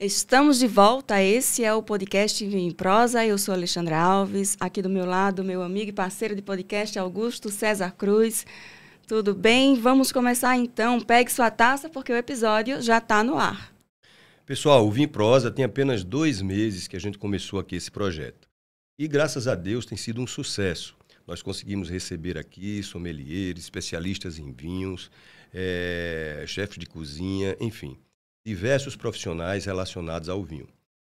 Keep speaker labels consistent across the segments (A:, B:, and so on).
A: Estamos de volta, esse é o podcast Vinho em Prosa, eu sou Alexandra Alves, aqui do meu lado, meu amigo e parceiro de podcast, Augusto César Cruz. Tudo bem? Vamos começar então, pegue sua taça porque o episódio já está no ar.
B: Pessoal, o Vinho em Prosa tem apenas 2 meses que a gente começou aqui esse projeto. E graças a Deus tem sido um sucesso. Nós conseguimos receber aqui sommeliers, especialistas em vinhos, chefes de cozinha, enfim, diversos profissionais relacionados ao vinho.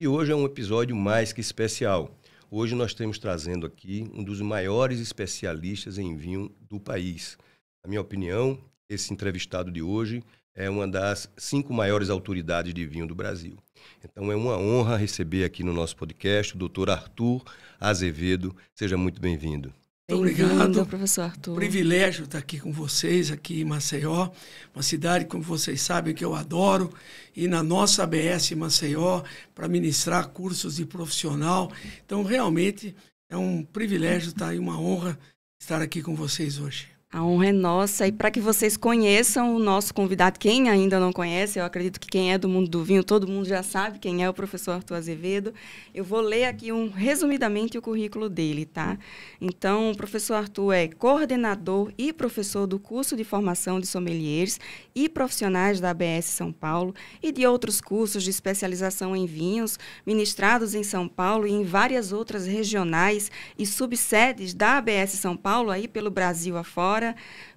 B: E hoje é um episódio mais que especial. Hoje nós estamos trazendo aqui um dos maiores especialistas em vinho do país. Na minha opinião, esse entrevistado de hoje é uma das 5 maiores autoridades de vinho do Brasil. Então é uma honra receber aqui no nosso podcast o Dr. Arthur Azevedo. Seja muito bem-vindo.
C: Muito obrigado,
A: professor Arthur.
C: Privilégio estar aqui com vocês, aqui em Maceió, uma cidade, como vocês sabem, que eu adoro, e na nossa ABS Maceió, para ministrar cursos de profissional. Então, realmente, é um privilégio estar e uma honra estar aqui com vocês hoje.
A: A honra é nossa, e para que vocês conheçam o nosso convidado, quem ainda não conhece, eu acredito que quem é do mundo do vinho, todo mundo já sabe quem é o professor Arthur Azevedo. Eu vou ler aqui resumidamente o currículo dele, tá? Então, o professor Arthur é coordenador e professor do curso de formação de sommeliers e profissionais da ABS São Paulo e de outros cursos de especialização em vinhos ministrados em São Paulo e em várias outras regionais e subsedes da ABS São Paulo, aí pelo Brasil afora.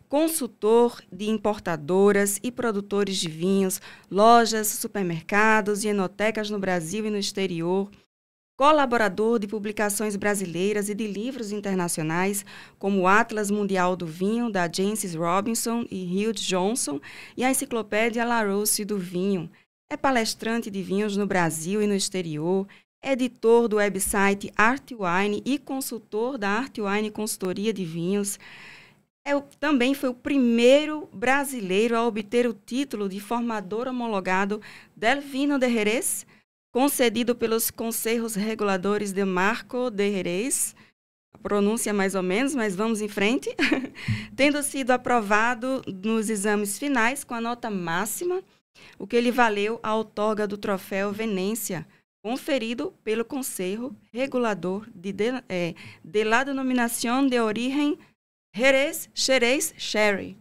A: Consultor de importadoras e produtores de vinhos, lojas, supermercados e enotecas no Brasil e no exterior, colaborador de publicações brasileiras e de livros internacionais, como o Atlas Mundial do Vinho, da Jancis Robinson e Hugh Johnson, e a Enciclopédia Larousse do Vinho. É palestrante de vinhos no Brasil e no exterior, editor do website Artwine e consultor da Artwine Consultoria de Vinhos. Também foi o primeiro brasileiro a obter o título de formador homologado del Vino de Jerez, concedido pelos Conselhos Reguladores de Marco de Jerez, a pronúncia mais ou menos, mas vamos em frente, tendo sido aprovado nos exames finais com a nota máxima, o que lhe valeu a outorga do troféu Venência, conferido pelo Conselho Regulador de la Denominación de Origen Jerez, Sherry.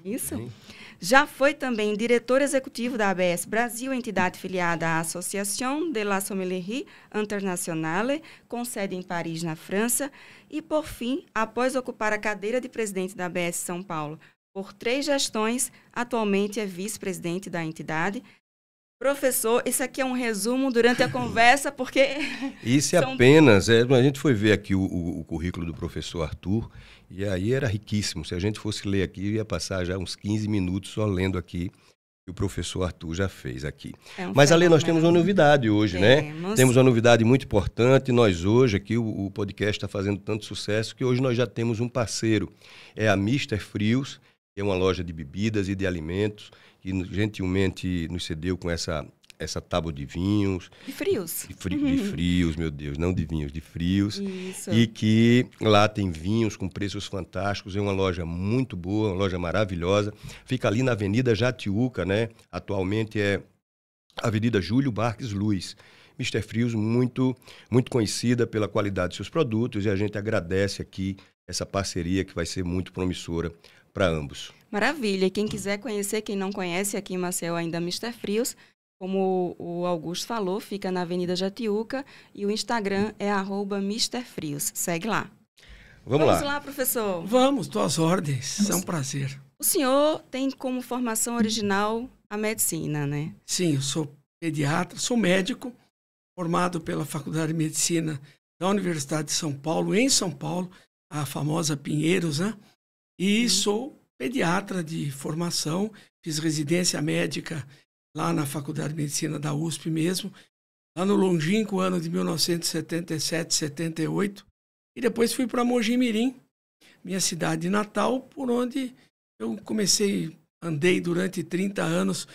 A: Isso. Já foi também diretor executivo da ABS Brasil, entidade filiada à Association de la Sommellerie Internationale, com sede em Paris, na França. E, por fim, após ocupar a cadeira de presidente da ABS São Paulo por 3 gestões, atualmente é vice-presidente da entidade. Professor, isso aqui é um resumo durante a conversa, porque...
B: Isso é apenas... a gente foi ver aqui o currículo do professor Arthur, e aí era riquíssimo. Se a gente fosse ler aqui, ia passar já uns 15 minutos só lendo aqui o que o professor Arthur já fez aqui. Mas, Ale, nós temos uma novidade hoje, né? Temos uma novidade muito importante. Nós hoje aqui, o podcast está fazendo tanto sucesso que hoje nós já temos um parceiro. É a Mister Frios, que é uma loja de bebidas e de alimentos, que gentilmente nos cedeu com essa tábua de vinhos.
A: De frios.
B: De frios, meu Deus, não de vinhos, de frios.
A: Isso.
B: E que lá tem vinhos com preços fantásticos, é uma loja muito boa, uma loja maravilhosa. Fica ali na Avenida Jatiuca, né? Atualmente é Avenida Júlio Marques Luz. Mister Frios, muito, muito conhecida pela qualidade de seus produtos, e a gente agradece aqui essa parceria que vai ser muito promissora para ambos.
A: Maravilha. E quem quiser conhecer, quem não conhece, aqui em Maceió ainda Mister Frios, como o Augusto falou, fica na Avenida Jatiuca e o Instagram é @MrFrios. Segue lá.
B: Vamos
A: lá, professor.
C: Vamos, tuas ordens. É um prazer.
A: O senhor tem como formação original a medicina, né?
C: Sim, eu sou pediatra, sou médico, formado pela Faculdade de Medicina da Universidade de São Paulo, em São Paulo, a famosa Pinheiros, né? E sou pediatra de formação, fiz residência médica lá na Faculdade de Medicina da USP mesmo, lá no longínquo ano de 1977, 78, e depois fui para Mogi Mirim, minha cidade natal, por onde eu andei durante 30 anos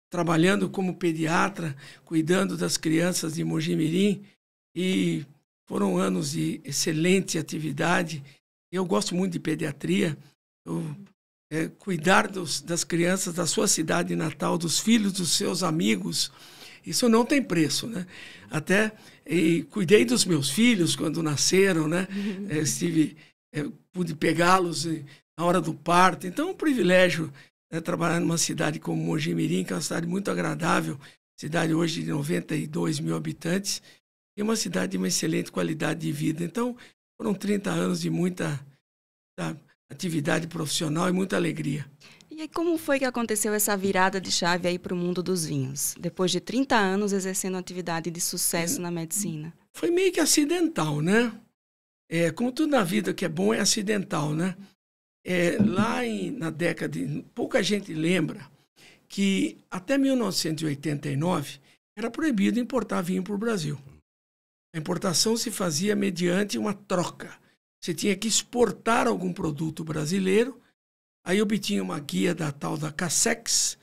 C: trabalhando como pediatra, cuidando das crianças de Mogi Mirim, e foram anos de excelente atividade. Eu gosto muito de pediatria, cuidar das crianças da sua cidade natal, dos filhos dos seus amigos, Isso não tem preço, né? Até cuidei dos meus filhos quando nasceram, né? Pude pegá-los na hora do parto. Então, é um privilégio, né, trabalhar numa cidade como Mojimirim, que é uma cidade muito agradável, cidade hoje de 92 mil habitantes, e uma cidade de uma excelente qualidade de vida. Então, foram 30 anos de muita atividade profissional e muita alegria.
A: E aí, como foi que aconteceu essa virada de chave aí para o mundo dos vinhos? Depois de 30 anos exercendo atividade de sucesso na medicina.
C: Foi meio que acidental, né? Como tudo na vida que é bom é acidental, né? Na década de... Pouca gente lembra que até 1989 era proibido importar vinho para o Brasil. A importação se fazia mediante uma troca. Você tinha que exportar algum produto brasileiro, aí obtinha uma guia da tal da Cassex,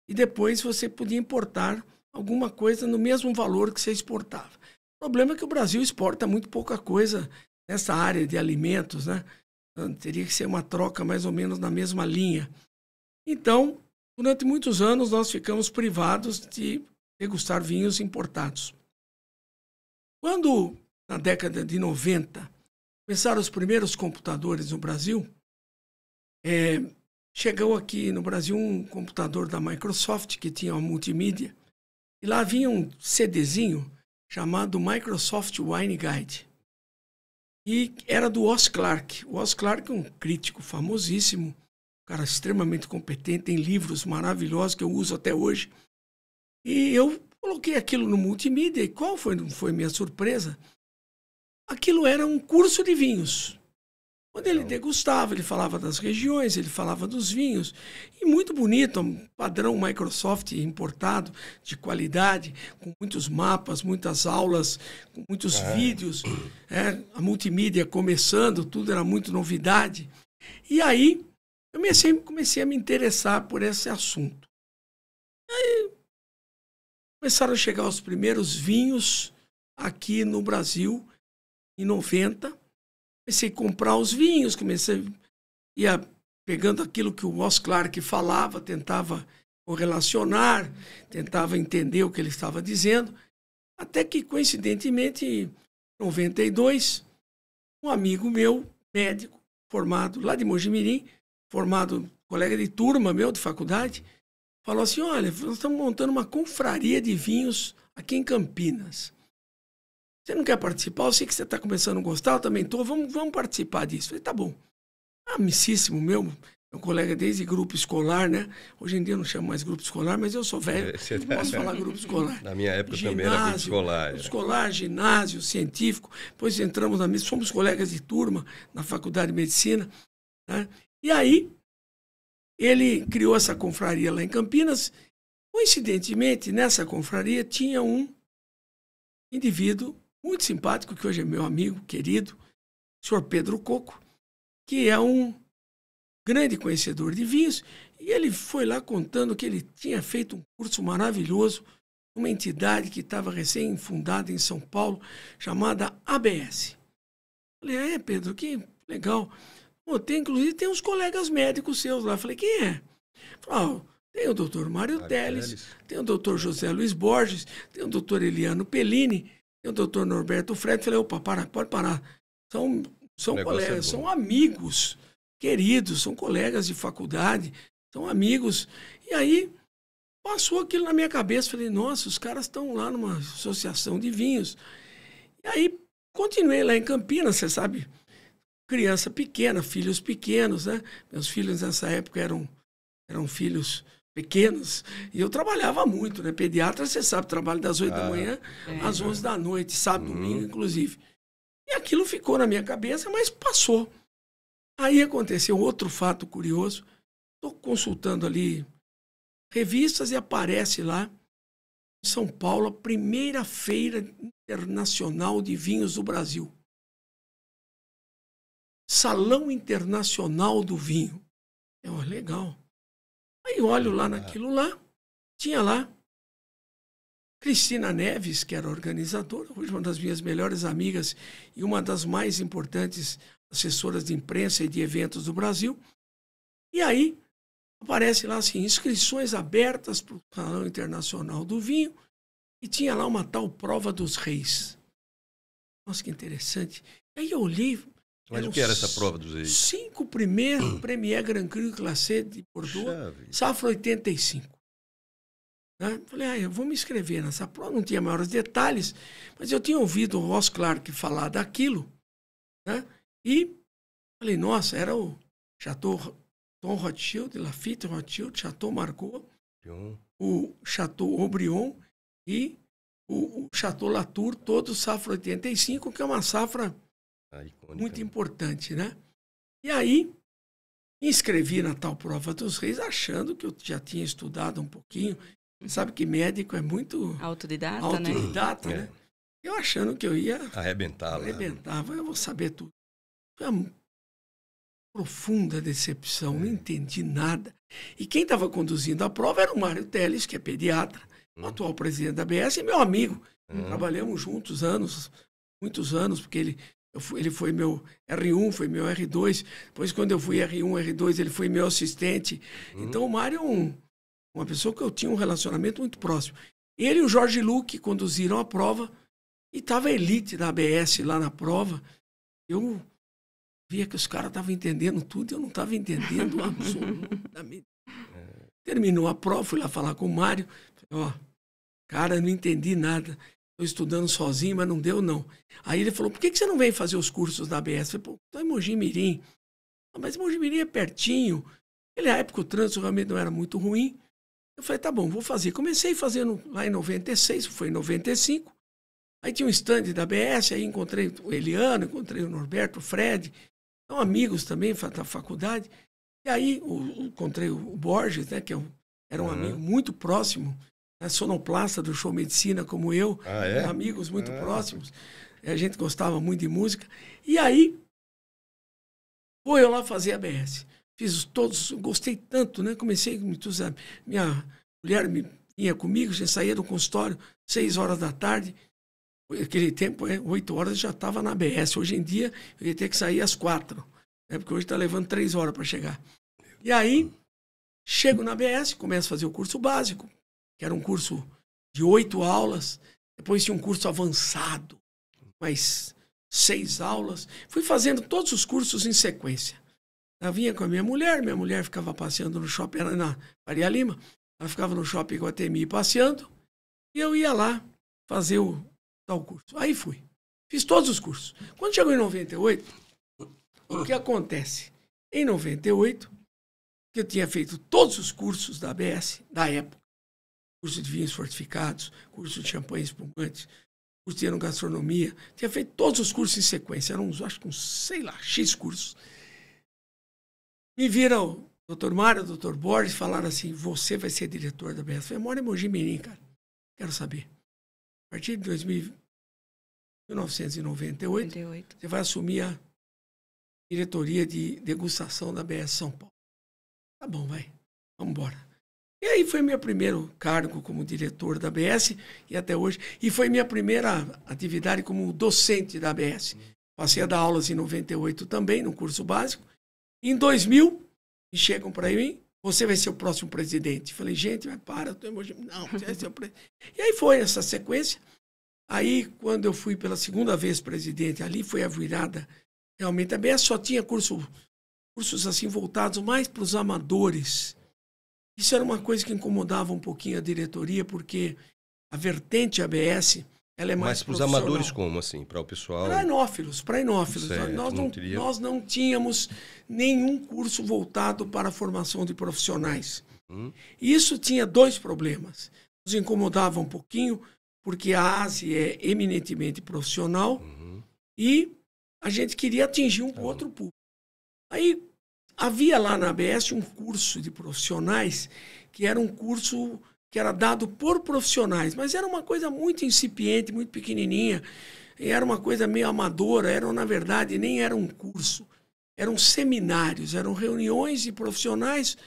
C: e depois você podia importar alguma coisa no mesmo valor que você exportava. O problema é que o Brasil exporta muito pouca coisa nessa área de alimentos, né? Teria que ser uma troca mais ou menos na mesma linha. Então, durante muitos anos, nós ficamos privados de degustar vinhos importados. Quando, na década de 90, começaram os primeiros computadores no Brasil, chegou aqui no Brasil um computador da Microsoft, que tinha uma multimídia, e lá havia um CDzinho chamado Microsoft Wine Guide. E era do Oz Clarke. O Oz Clarke é um crítico famosíssimo, um cara extremamente competente, tem livros maravilhosos que eu uso até hoje. E eu coloquei aquilo no multimídia, e qual foi minha surpresa? Aquilo era um curso de vinhos. Quando ele degustava, ele falava das regiões, ele falava dos vinhos. E muito bonito, um padrão Microsoft importado, de qualidade, com muitos mapas, muitas aulas, com muitos vídeos. A multimídia começando, tudo era muito novidade. E aí, eu comecei a me interessar por esse assunto. Aí, começaram a chegar os primeiros vinhos aqui no Brasil, em 90. Comecei a comprar os vinhos, ia pegando aquilo que o Oz Clarke falava, tentava correlacionar, tentava entender o que ele estava dizendo, até que, coincidentemente, em 92, um amigo meu, médico, formado lá de Mojimirim, formado, colega de turma meu de faculdade, falou assim: olha, nós estamos montando uma confraria de vinhos aqui em Campinas. Você não quer participar? Eu sei que você está começando a gostar, eu também estou. Vamos participar disso. Eu falei, tá bom. Amicíssimo meu colega desde grupo escolar, né? Hoje em dia eu não chamo mais grupo escolar, mas eu sou velho, não posso falar grupo escolar.
B: Na minha época ginásio, também era grupo escolar.
C: Grupo escolar, ginásio, científico. Depois entramos na mesma, fomos colegas de turma na faculdade de medicina, né? E aí, ele criou essa confraria lá em Campinas. Coincidentemente, nessa confraria tinha um indivíduo muito simpático, que hoje é meu amigo, querido, o senhor Pedro Coco, que é um grande conhecedor de vinhos, e ele foi lá contando que ele tinha feito um curso maravilhoso, uma entidade que estava recém-fundada em São Paulo, chamada ABS. Falei, Pedro, que legal. Pô, inclusive tem uns colegas médicos seus lá. Falei, quem é? Falei, tem o doutor Mário Teles, tem o doutor José Luiz Borges, tem o doutor Eliano Pellini, tem o doutor Norberto Fred. Falei, opa, pode parar. São colegas, são amigos queridos, são colegas de faculdade, são amigos. E aí passou aquilo na minha cabeça. Falei, nossa, os caras estão lá numa associação de vinhos. E aí continuei lá em Campinas, você sabe, criança pequena, filhos pequenos, né? Meus filhos nessa época eram filhos pequenos, e eu trabalhava muito, né? Pediatra, você sabe, trabalho das 8 da manhã às 11 da noite, sábado, domingo, inclusive. E aquilo ficou na minha cabeça, mas passou. Aí aconteceu outro fato curioso. Estou consultando ali revistas e aparece lá, em São Paulo, a primeira feira internacional de vinhos do Brasil. Salão Internacional do Vinho. Legal. Aí olho lá naquilo lá, tinha lá Cristina Neves, que era organizadora, hoje uma das minhas melhores amigas e uma das mais importantes assessoras de imprensa e de eventos do Brasil. E aí aparece lá assim, inscrições abertas para o Salão Internacional do Vinho, e tinha lá uma tal prova dos reis. Nossa, que interessante. Aí eu olhei...
B: Mas o que era essa prova dos reis?
C: 5 primeiros Premier Grand Cru Classé de Bordeaux, safra 85. Né? Falei, eu vou me inscrever nessa prova. Não tinha maiores detalhes, mas eu tinha ouvido o Ross Clark falar daquilo. Né? E falei, nossa, era o Chateau Tom Rothschild, Lafite Rothschild, Chateau Margaux, o Chateau Aubryon e o Chateau Latour, todo safra 85, que é uma safra muito importante, né? E aí, me inscrevi na tal prova dos reis, achando que eu já tinha estudado um pouquinho. Sabe que médico é muito
A: autodidata,
C: né? É. Eu achando que eu ia
B: arrebentar,
C: eu vou saber tudo. Foi uma profunda decepção, não entendi nada. E quem estava conduzindo a prova era o Mário Teles, que é pediatra, o atual presidente da ABS, e meu amigo. Trabalhamos juntos muitos anos, porque ele foi meu R1, foi meu R2. Depois, quando eu fui R1, R2, ele foi meu assistente. Então, o Mário é uma pessoa que eu tinha um relacionamento muito próximo. Ele e o Jorge Luque conduziram a prova e estava a elite da ABS lá na prova. Eu via que os caras estavam entendendo tudo e eu não estava entendendo absolutamente. Terminou a prova, fui lá falar com o Mário. Falei, cara, não entendi nada. Estou estudando sozinho, mas não deu, não. Aí ele falou, por que você não vem fazer os cursos da ABS? Eu falei, estou em Mogi Mirim. Mas Mogi Mirim é pertinho. Na época o trânsito realmente não era muito ruim. Eu falei, tá bom, vou fazer. Comecei fazendo lá em 96, foi em 95. Aí tinha um stand da ABS, aí encontrei o Eliano, encontrei o Norberto, o Fred. São amigos também da faculdade. E aí encontrei o Borges, né, que era um amigo muito próximo, sonoplasta do Show Medicina como eu, amigos muito próximos. A gente gostava muito de música. E aí, fui eu lá fazer a ABS. Fiz todos, gostei tanto, né? Comecei, minha mulher vinha comigo, já saía do consultório 6 horas da tarde. Naquele tempo, 8 horas já estava na ABS. Hoje em dia, eu ia ter que sair às 4, né? Porque hoje está levando 3 horas para chegar. E aí, chego na ABS, começo a fazer o curso básico, que era um curso de 8 aulas. Depois tinha um curso avançado, mais 6 aulas. Fui fazendo todos os cursos em sequência. Eu vinha com a minha mulher ficava passeando no shopping, era na Faria Lima, ela ficava no shopping Guatemi passeando, e eu ia lá fazer o tal curso. Aí fui. Fiz todos os cursos. Quando chegou em 98, o que acontece? Em 98, que eu tinha feito todos os cursos da ABS, da época, curso de vinhos fortificados, curso de champanhe espumantes, curso de enogastronomia, tinha feito todos os cursos em sequência, eram acho que X cursos. Me viram o Dr. Mário, o Dr. Borges, falaram assim, você vai ser diretor da ABS. Eu falei, mora em Mogi Mirim, cara. Quero saber. A partir de 1998, você vai assumir a diretoria de degustação da ABS São Paulo. Tá bom, vai. Vamos embora. E aí foi meu primeiro cargo como diretor da ABS, e até hoje. E foi minha primeira atividade como docente da ABS. Passei a dar aulas em 98 também, no curso básico. Em 2000, me chegam para mim, você vai ser o próximo presidente. Falei, gente, mas para, eu tô emocionado. Não, você vai ser o presidente. E aí foi essa sequência. Aí, quando eu fui pela segunda vez presidente, ali foi a virada. Realmente, a ABS só tinha cursos assim voltados mais para os amadores. Isso era uma coisa que incomodava um pouquinho a diretoria, porque a vertente ABS... ela é mais
B: para os amadores como, assim? Para o pessoal...
C: Para enófilos.
B: Certo,
C: nós não tínhamos nenhum curso voltado para a formação de profissionais. Isso tinha 2 problemas. Nos incomodava um pouquinho, porque a ASE é eminentemente profissional e a gente queria atingir outro público. Aí havia lá na ABS um curso de profissionais que era um curso... que era dado por profissionais, mas era uma coisa muito incipiente, muito pequenininha, era uma coisa meio amadora, na verdade, nem era um curso, eram seminários, eram reuniões de profissionais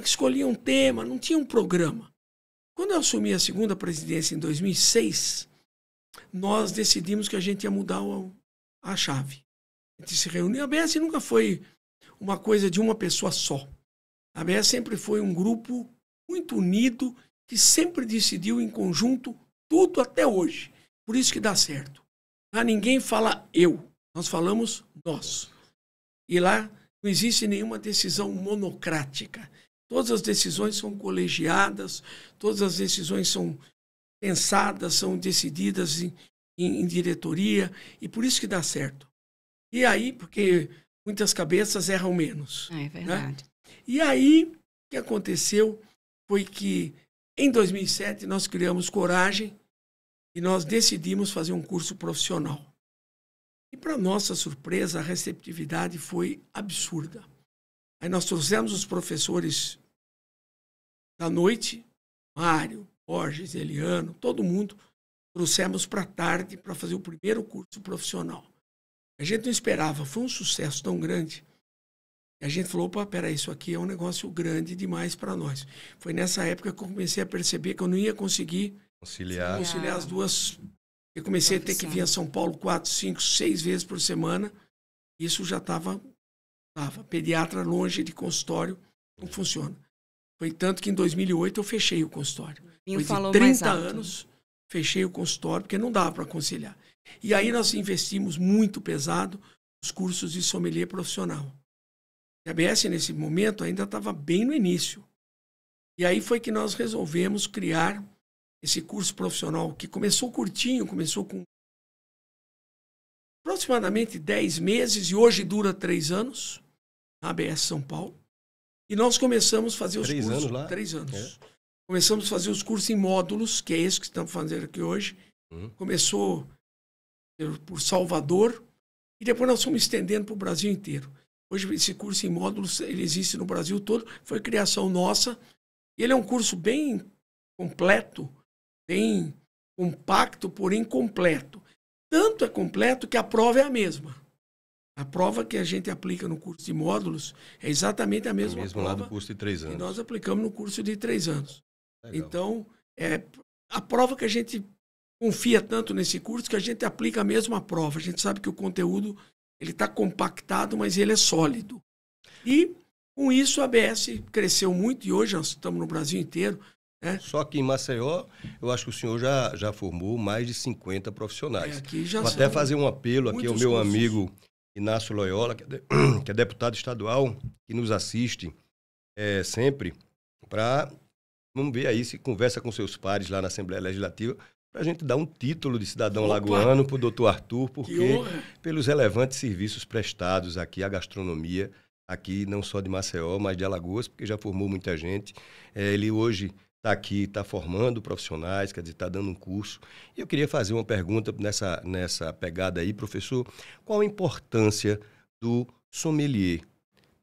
C: que escolhiam um tema, não tinha um programa. Quando eu assumi a segunda presidência em 2006, nós decidimos que a gente ia mudar a chave. A gente se reuniu, a ABS nunca foi uma coisa de uma pessoa só. A ABS sempre foi um grupo muito unido, que sempre decidiu em conjunto tudo até hoje. Por isso que dá certo. Lá ninguém fala eu, nós falamos nós. E lá não existe nenhuma decisão monocrática. Todas as decisões são colegiadas, todas as decisões são pensadas, são decididas em diretoria, e por isso que dá certo. E aí, porque muitas cabeças erram menos.
A: É verdade.
C: Né? E aí, o que aconteceu foi que, em 2007, nós criamos coragem e nós decidimos fazer um curso profissional. E, para nossa surpresa, a receptividade foi absurda. Aí nós trouxemos os professores da noite, Mário, Borges, Eliano, todo mundo, trouxemos para a tarde para fazer o primeiro curso profissional. A gente não esperava, foi um sucesso tão grande. E a gente falou, opa, peraí, isso aqui é um negócio grande demais para nós. Foi nessa época que eu comecei a perceber que eu não ia conseguir conciliar as duas. Eu comecei a ter que vir a São Paulo 4, 5, 6 vezes por semana. Isso já estava pediatra longe de consultório, não funciona. Foi tanto que em 2008 eu fechei o consultório. Foi de 30 anos, fechei o consultório, porque não dava para conciliar. E aí nós investimos muito pesado nos cursos de sommelier profissional. A ABS, nesse momento, ainda estava bem no início. E aí foi que nós resolvemos criar esse curso profissional, que começou curtinho, começou com aproximadamente 10 meses, e hoje dura 3 anos, na ABS São Paulo. E nós começamos a fazer os cursos...
B: 3 anos lá?
C: 3 anos. É. Começamos a fazer os cursos em módulos, que é esse que estamos fazendo aqui hoje. Começou por Salvador, e depois nós fomos estendendo para o Brasil inteiro. Hoje esse curso em módulos, ele existe no Brasil todo, foi criação nossa. Ele é um curso bem completo, bem compacto, porém completo. Tanto é completo que a prova é a mesma. A prova que a gente aplica no curso de módulos é exatamente a mesma prova
B: lá do curso de 3 anos.
C: Que nós aplicamos no curso de 3 anos.
B: Legal.
C: Então, é a prova que a gente confia tanto nesse curso que a gente aplica a mesma prova. A gente sabe que o conteúdo ele está compactado, mas ele é sólido. E, com isso, a ABS cresceu muito e hoje nós estamos no Brasil inteiro. Né?
B: Só que em Maceió, eu acho que o senhor já formou mais de 50 profissionais.
C: Aqui já
B: vou até fazer um apelo aqui ao meu amigo Inácio Loyola, que é deputado estadual, que nos assiste sempre, para, vamos ver aí, se conversa com seus pares lá na Assembleia Legislativa, para a gente dar um título de cidadão lagoano para o doutor Arthur, porque pelos relevantes serviços prestados aqui à gastronomia, aqui não só de Maceió, mas de Alagoas, porque já formou muita gente. Ele hoje está aqui, está formando profissionais, quer dizer, está dando um curso. E eu queria fazer uma pergunta nessa pegada aí, professor. Qual a importância do sommelier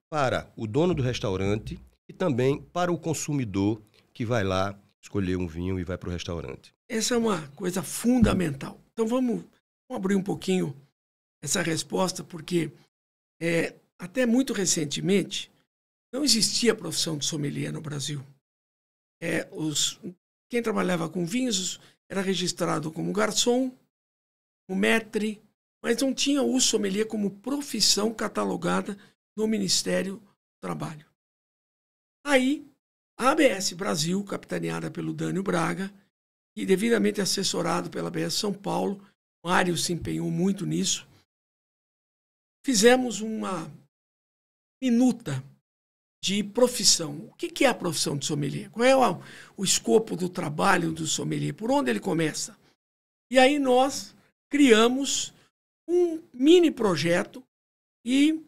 B: para o dono do restaurante e também para o consumidor que vai lá escolher um vinho e vai para o restaurante?
C: Essa é uma coisa fundamental. Então vamos abrir um pouquinho essa resposta, porque até muito recentemente não existia a profissão de sommelier no Brasil. Quem trabalhava com vinhos era registrado como garçom, como maître, mas não tinha o sommelier como profissão catalogada no Ministério do Trabalho. Aí, a ABS Brasil, capitaneada pelo Dânio Braga, e devidamente assessorado pela ABS São Paulo, Mário se empenhou muito nisso, fizemos uma minuta de profissão. O que é a profissão de sommelier? Qual é o escopo do trabalho do sommelier? Por onde ele começa? E aí nós criamos um mini projeto e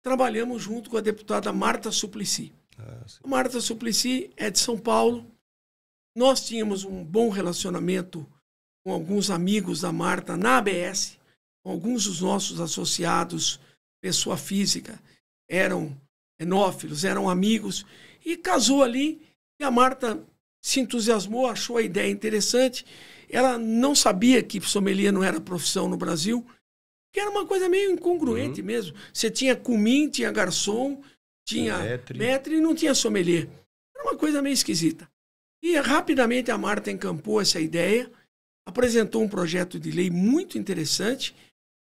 C: trabalhamos junto com a deputada Marta Suplicy. A Marta Suplicy é de São Paulo. Nós tínhamos um bom relacionamento com alguns amigos da Marta na ABS, com alguns dos nossos associados, pessoa física, eram enófilos, eram amigos, e casou ali, e a Marta se entusiasmou, achou a ideia interessante. Ela não sabia que sommelier não era profissão no Brasil, que era uma coisa meio incongruente mesmo. Você tinha cumim, tinha garçom, tinha maître e não tinha sommelier. Era uma coisa meio esquisita. E rapidamente a Marta encampou essa ideia, apresentou um projeto de lei muito interessante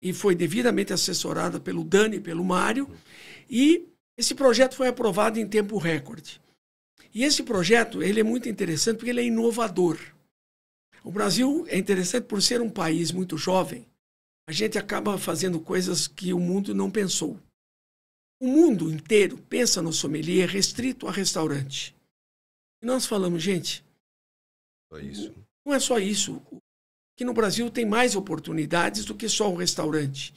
C: e foi devidamente assessorada pelo Dani e pelo Mário, e esse projeto foi aprovado em tempo recorde. E esse projeto ele é muito interessante porque ele é inovador. O Brasil é interessante por ser um país muito jovem, a gente acaba fazendo coisas que o mundo não pensou. O mundo inteiro pensa no sommelier restrito a restaurante. E nós falamos, gente,
B: Só isso.
C: não é só isso. Que no Brasil tem mais oportunidades do que só o restaurante.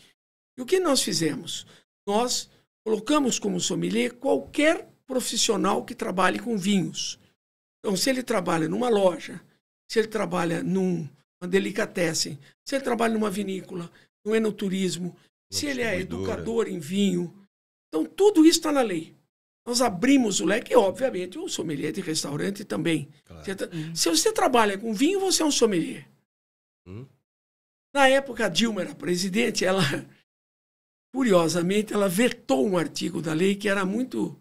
C: E o que nós fizemos? Nós colocamos como sommelier qualquer profissional que trabalhe com vinhos. Então, se ele trabalha numa loja, se ele trabalha numa delicatessen, se ele trabalha numa vinícola, no enoturismo, se ele é educador em vinho. Então, tudo isso está na lei. Nós abrimos o leque e, obviamente, o sommelier de restaurante também.
B: Claro.
C: Se você trabalha com vinho, você é um sommelier. Na época, a Dilma era presidente, ela, curiosamente, ela vetou um artigo da lei que era muito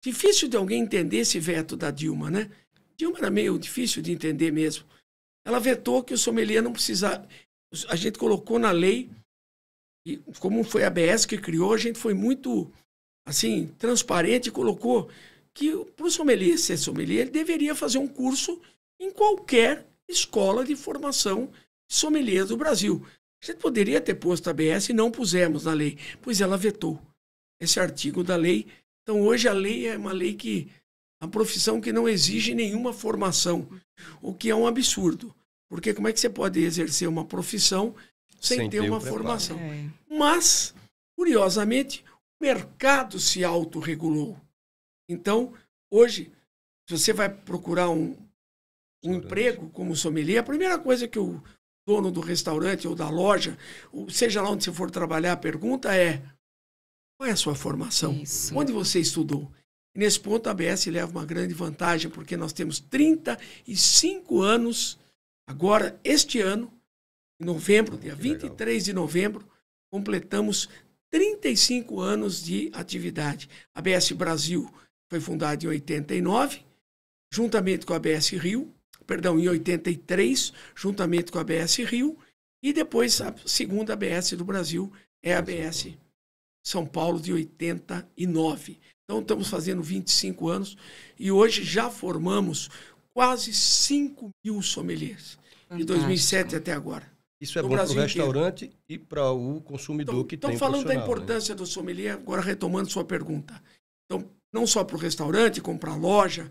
C: difícil de alguém entender esse veto da Dilma, né? Dilma era meio difícil de entender mesmo. Ela vetou que o sommelier não precisava... A gente colocou na lei, e como foi a ABS que criou, a gente foi muito, assim, transparente e colocou que para o sommelier ser sommelier, ele deveria fazer um curso em qualquer escola de formação de sommelier do Brasil. A gente poderia ter posto a ABS e não pusemos na lei, pois ela vetou esse artigo da lei. Então, hoje a lei é uma lei que... a profissão que não exige nenhuma formação, o que é um absurdo. Porque como é que você pode exercer uma profissão sem ter uma formação? Mas, curiosamente, o mercado se autorregulou. Então, hoje, se você vai procurar um emprego como sommelier, a primeira coisa que o dono do restaurante ou da loja, ou seja lá onde você for trabalhar, pergunta é: qual é a sua formação?
A: Isso.
C: Onde você estudou? E nesse ponto, a ABS leva uma grande vantagem, porque nós temos 35 anos, agora, este ano, em novembro, dia 23 de novembro, completamos 35 anos de atividade. A ABS Brasil foi fundada em 89, juntamente com a ABS Rio, em 83, juntamente com a ABS Rio, e depois a segunda ABS do Brasil é a ABS São Paulo, de 89. Então, estamos fazendo 25 anos e hoje já formamos quase 5 mil sommeliers, de 2007 até agora.
B: Isso é bom para o restaurante e para o consumidor que tem
C: Então, falando da importância do sommelier, agora retomando sua pergunta. Então, não só para o restaurante, como para a loja,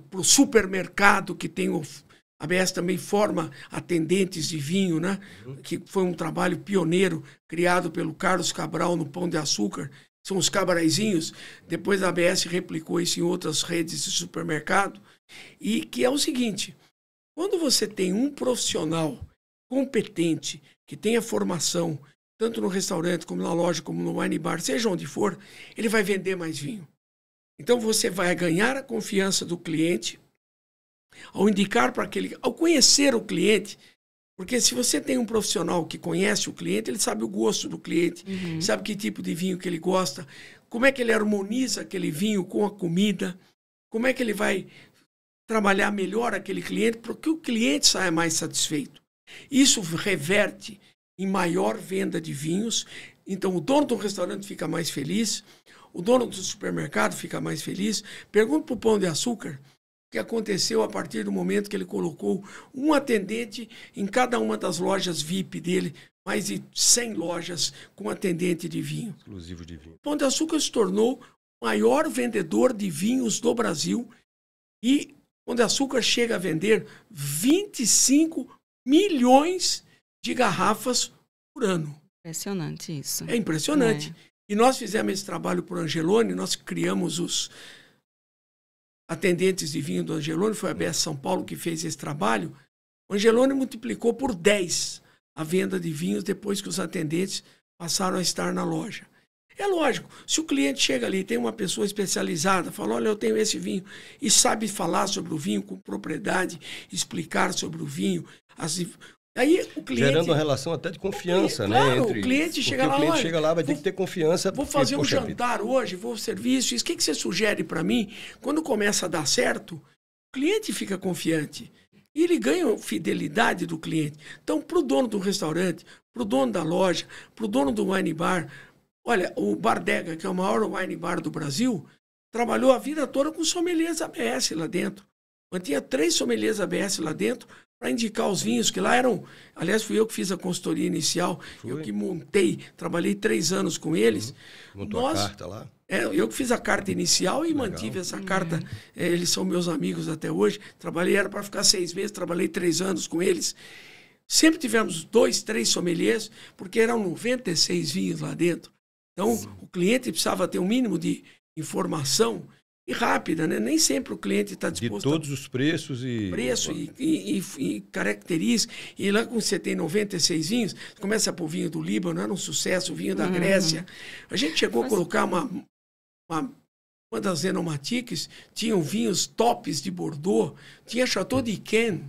C: para o supermercado, que tem a ABS também forma atendentes de vinho, né? Que foi um trabalho pioneiro criado pelo Carlos Cabral no Pão de Açúcar. São os cabaraizinhos. Depois a ABS replicou isso em outras redes de supermercado. E que é o seguinte: quando você tem um profissional competente, que tenha formação, tanto no restaurante, como na loja, como no wine bar, seja onde for, ele vai vender mais vinho. Então você vai ganhar a confiança do cliente ao indicar para aquele, ao conhecer o cliente, porque se você tem um profissional que conhece o cliente, ele sabe o gosto do cliente, sabe que tipo de vinho que ele gosta, como é que ele harmoniza aquele vinho com a comida, como é que ele vai trabalhar melhor aquele cliente para que o cliente saia mais satisfeito. Isso reverte em maior venda de vinhos, então o dono do restaurante fica mais feliz, o dono do supermercado fica mais feliz. Pergunta para o Pão de Açúcar o que aconteceu a partir do momento que ele colocou um atendente em cada uma das lojas VIP dele, mais de 100 lojas com atendente de vinho.
B: Exclusivo de vinho.
C: O Pão de Açúcar se tornou o maior vendedor de vinhos do Brasil e o Pão de Açúcar chega a vender 25 milhões de garrafas por ano.
A: Impressionante isso.
C: É impressionante. E nós fizemos esse trabalho por Angeloni, nós criamos os atendentes de vinho do Angeloni, foi a ABS São Paulo que fez esse trabalho. O Angeloni multiplicou por 10 a venda de vinhos depois que os atendentes passaram a estar na loja. É lógico, se o cliente chega ali, tem uma pessoa especializada, fala: olha, eu tenho esse vinho, e sabe falar sobre o vinho com propriedade, explicar sobre o vinho, aí o cliente...
B: Gerando uma relação até de confiança,
C: claro,
B: né?
C: O cliente chega lá,
B: o cliente chega lá, vai ter que ter confiança.
C: Vou fazer um jantar hoje, vou servir isso. O que você sugere para mim? Quando começa a dar certo, o cliente fica confiante. E ele ganha fidelidade do cliente. Então, para o dono do restaurante, para o dono da loja, para o dono do wine bar... Olha, o Bardega, que é o maior wine bar do Brasil, trabalhou a vida toda com sommeliers ABS lá dentro. Mantinha 3 sommeliers ABS lá dentro para indicar os vinhos, que lá eram... Aliás, fui eu que fiz a consultoria inicial, eu que montei, trabalhei 3 anos com eles.
B: Montou a carta lá?
C: Eu que fiz a carta inicial e
B: Legal.
C: mantive essa carta. Eles são meus amigos até hoje. Trabalhei, era para ficar 6 meses, trabalhei 3 anos com eles. Sempre tivemos 2, 3 sommeliers, porque eram 96 vinhos lá dentro. Então, o cliente precisava ter um mínimo de informação e rápida, né? Nem sempre o cliente está disposto
B: de todos os preços e...
C: Preço e características. E lá, quando você tem 96 vinhos, você começa a pôr vinho do Líbano, era um sucesso, vinho da Grécia. A gente chegou a colocar uma das Enomatiques, tinham vinhos tops de Bordeaux, tinha Chateau d'Yquem.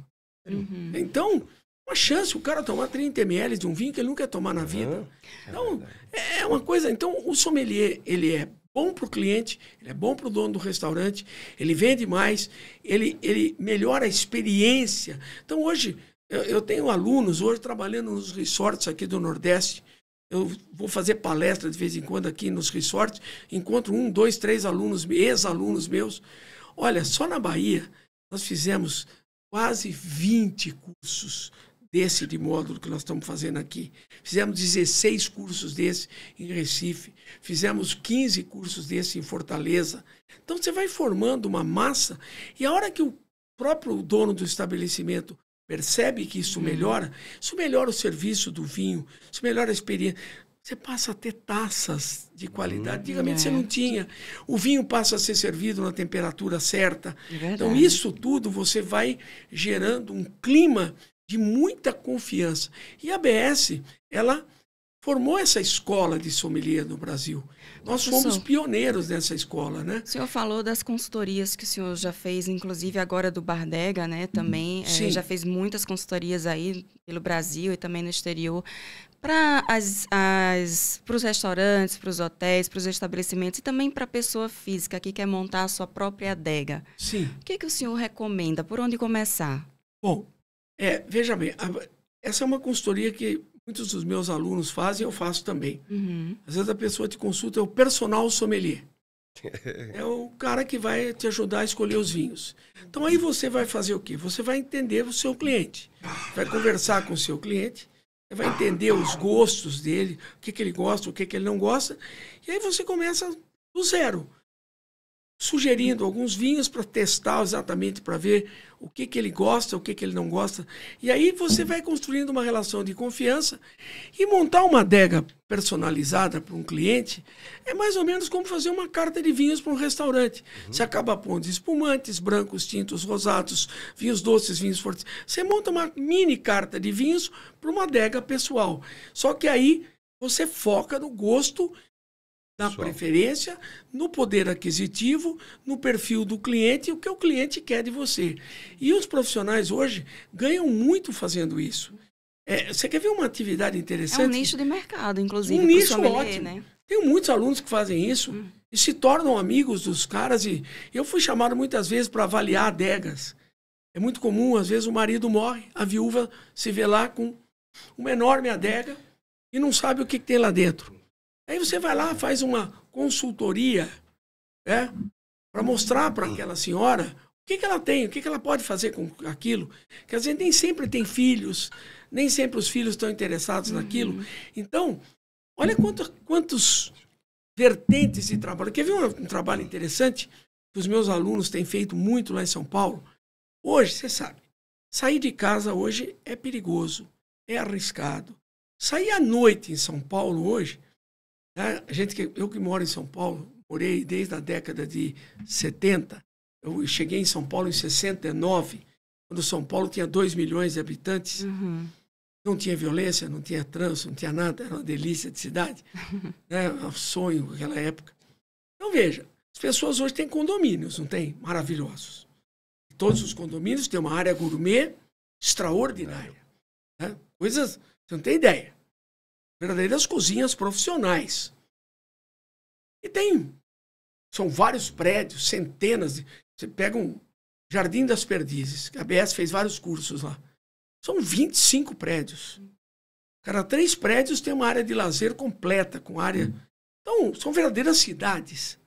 C: Então, uma chance o cara tomar 30 ml de um vinho que ele nunca ia tomar na vida. Então, é uma coisa... Então, o sommelier, ele é bom para o cliente, ele é bom para o dono do restaurante, ele vende mais, ele melhora a experiência. Então, hoje, eu tenho alunos, hoje, trabalhando nos resorts aqui do Nordeste. Eu vou fazer palestra de vez em quando aqui nos resorts, encontro 1, 2, 3 alunos, ex-alunos meus. Olha, só na Bahia, nós fizemos quase 20 cursos desse de módulo que nós estamos fazendo aqui. Fizemos 16 cursos desse em Recife, fizemos 15 cursos desse em Fortaleza. Então você vai formando uma massa e a hora que o próprio dono do estabelecimento percebe que isso melhora o serviço do vinho, isso melhora a experiência. Você passa a ter taças de qualidade. Antigamente você não tinha. O vinho passa a ser servido na temperatura certa. Então isso tudo você vai gerando um clima de muita confiança. E a ABS, ela formou essa escola de sommelier no Brasil. Nós fomos pioneiros nessa escola, né?
A: O senhor falou das consultorias que o senhor já fez, inclusive agora do Bardega, né? Também já fez muitas consultorias aí pelo Brasil e também no exterior. Para os restaurantes, para os hotéis, para os estabelecimentos e também para a pessoa física que quer montar a sua própria adega.
C: Sim.
A: O que o senhor recomenda? Por onde começar?
C: Bom, veja bem, essa é uma consultoria que muitos dos meus alunos fazem, eu faço também. Às vezes a pessoa te consulta, é o personal sommelier. É o cara que vai te ajudar a escolher os vinhos. Então aí você vai fazer o quê? Você vai entender o seu cliente. Vai conversar com o seu cliente, vai entender os gostos dele, o que ele gosta, o que ele não gosta. E aí você começa do zero, sugerindo alguns vinhos para testar exatamente, para ver o que ele gosta, o que ele não gosta. E aí você vai construindo uma relação de confiança e montar uma adega personalizada para um cliente é mais ou menos como fazer uma carta de vinhos para um restaurante. Você acaba pondo espumantes, brancos, tintos, rosados, vinhos doces, vinhos fortes. Você monta uma mini carta de vinhos para uma adega pessoal. Só que aí você foca no gosto, na preferência, no poder aquisitivo, no perfil do cliente e o que o cliente quer de você. E os profissionais hoje ganham muito fazendo isso. Você quer ver uma atividade interessante?
A: É um nicho de mercado, inclusive.
C: Um nicho ótimo. Né? Tenho muitos alunos que fazem isso e se tornam amigos dos caras. E eu fui chamado muitas vezes para avaliar adegas. É muito comum, às vezes o marido morre, a viúva se vê lá com uma enorme adega e não sabe o que tem lá dentro. Aí você vai lá, faz uma consultoria, para mostrar para aquela senhora o que ela tem, o que ela pode fazer com aquilo. Quer dizer, nem sempre tem filhos, nem sempre os filhos estão interessados naquilo. Então, olha quantos vertentes de trabalho. Quer ver um trabalho interessante que os meus alunos têm feito muito lá em São Paulo? Hoje, você sabe, sair de casa hoje é perigoso, é arriscado. Sair à noite em São Paulo hoje... Eu que moro em São Paulo, morei desde a década de 70, eu cheguei em São Paulo em 69, quando São Paulo tinha 2 milhões de habitantes, não tinha violência, não tinha trânsito, não tinha nada, era uma delícia de cidade, um sonho naquela época. Então veja, as pessoas hoje têm condomínios, não tem? Maravilhosos. Todos os condomínios têm uma área gourmet extraordinária. Coisas, você não tem ideia. Verdadeiras cozinhas profissionais. E são vários prédios, centenas. Você pega um Jardim das Perdizes, a ABS fez vários cursos lá. São 25 prédios. Cada 3 prédios tem uma área de lazer completa, com área... Então, são verdadeiras cidades.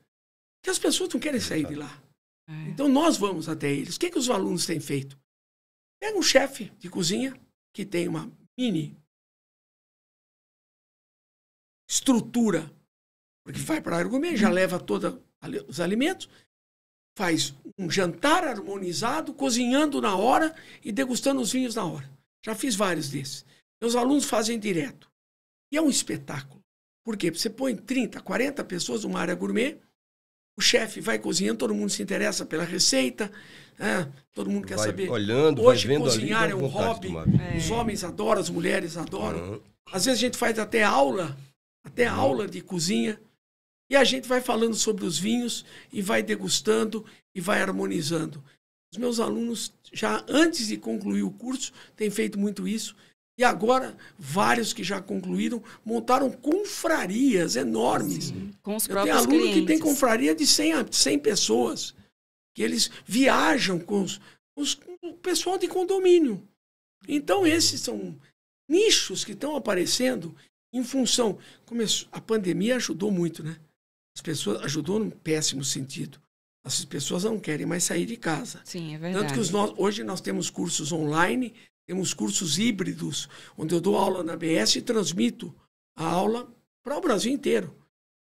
C: Que as pessoas não querem sair de lá. Então, nós vamos até eles. O que os alunos têm feito? Pega um chefe de cozinha que tem uma mini estrutura, porque vai para a área gourmet, já leva todos os alimentos, faz um jantar harmonizado, cozinhando na hora e degustando os vinhos na hora. Já fiz vários desses. Meus alunos fazem direto. E é um espetáculo. Por quê? Você põe 30, 40 pessoas numa área gourmet, o chefe vai cozinhando, todo mundo se interessa pela receita, todo mundo quer saber.
B: Olhando,
C: hoje
B: vai vendo
C: cozinhar
B: ali,
C: é um hobby, os homens adoram, as mulheres adoram. Às vezes a gente faz até aula de cozinha, e a gente vai falando sobre os vinhos, e vai degustando, e vai harmonizando. Os meus alunos, já antes de concluir o curso, têm feito muito isso, e agora, vários que já concluíram, montaram confrarias enormes.
A: Sim, com os
C: Eu
A: próprios
C: tenho aluno
A: clientes.
C: que tem confraria de 100 a 100 pessoas, que eles viajam com o pessoal de condomínio. Então, esses são nichos que estão aparecendo em função... A pandemia ajudou muito, né? As pessoas ajudou num péssimo sentido. As pessoas não querem mais sair de casa.
A: Sim, é verdade.
C: Tanto que hoje nós temos cursos online, temos cursos híbridos, onde eu dou aula na BS e transmito a aula para o Brasil inteiro.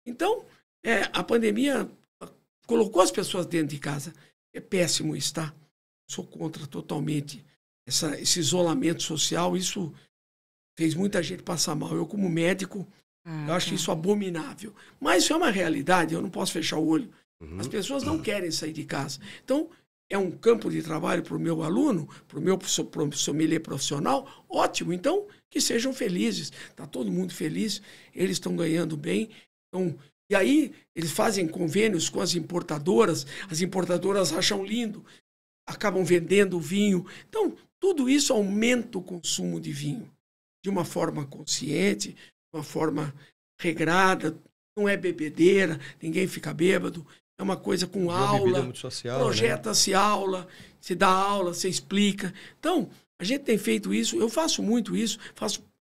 C: Então, a pandemia colocou as pessoas dentro de casa. É péssimo isso, tá? Sou contra totalmente esse isolamento social. Isso fez muita gente passar mal. Eu, como médico, eu acho isso abominável. Mas isso é uma realidade, eu não posso fechar o olho. As pessoas não querem sair de casa. Então, é um campo de trabalho para o meu aluno, para o meu sommelier profissional, ótimo. Então, que sejam felizes. Está todo mundo feliz, eles estão ganhando bem. Então, e aí, eles fazem convênios com as importadoras acham lindo, acabam vendendo o vinho. Então, tudo isso aumenta o consumo de vinho de uma forma consciente, de uma forma regrada, não é bebedeira, ninguém fica bêbado. É uma coisa com aula,
B: muito social,
C: projeta-se aula, se dá aula, se explica. Então, a gente tem feito isso, eu faço muito isso,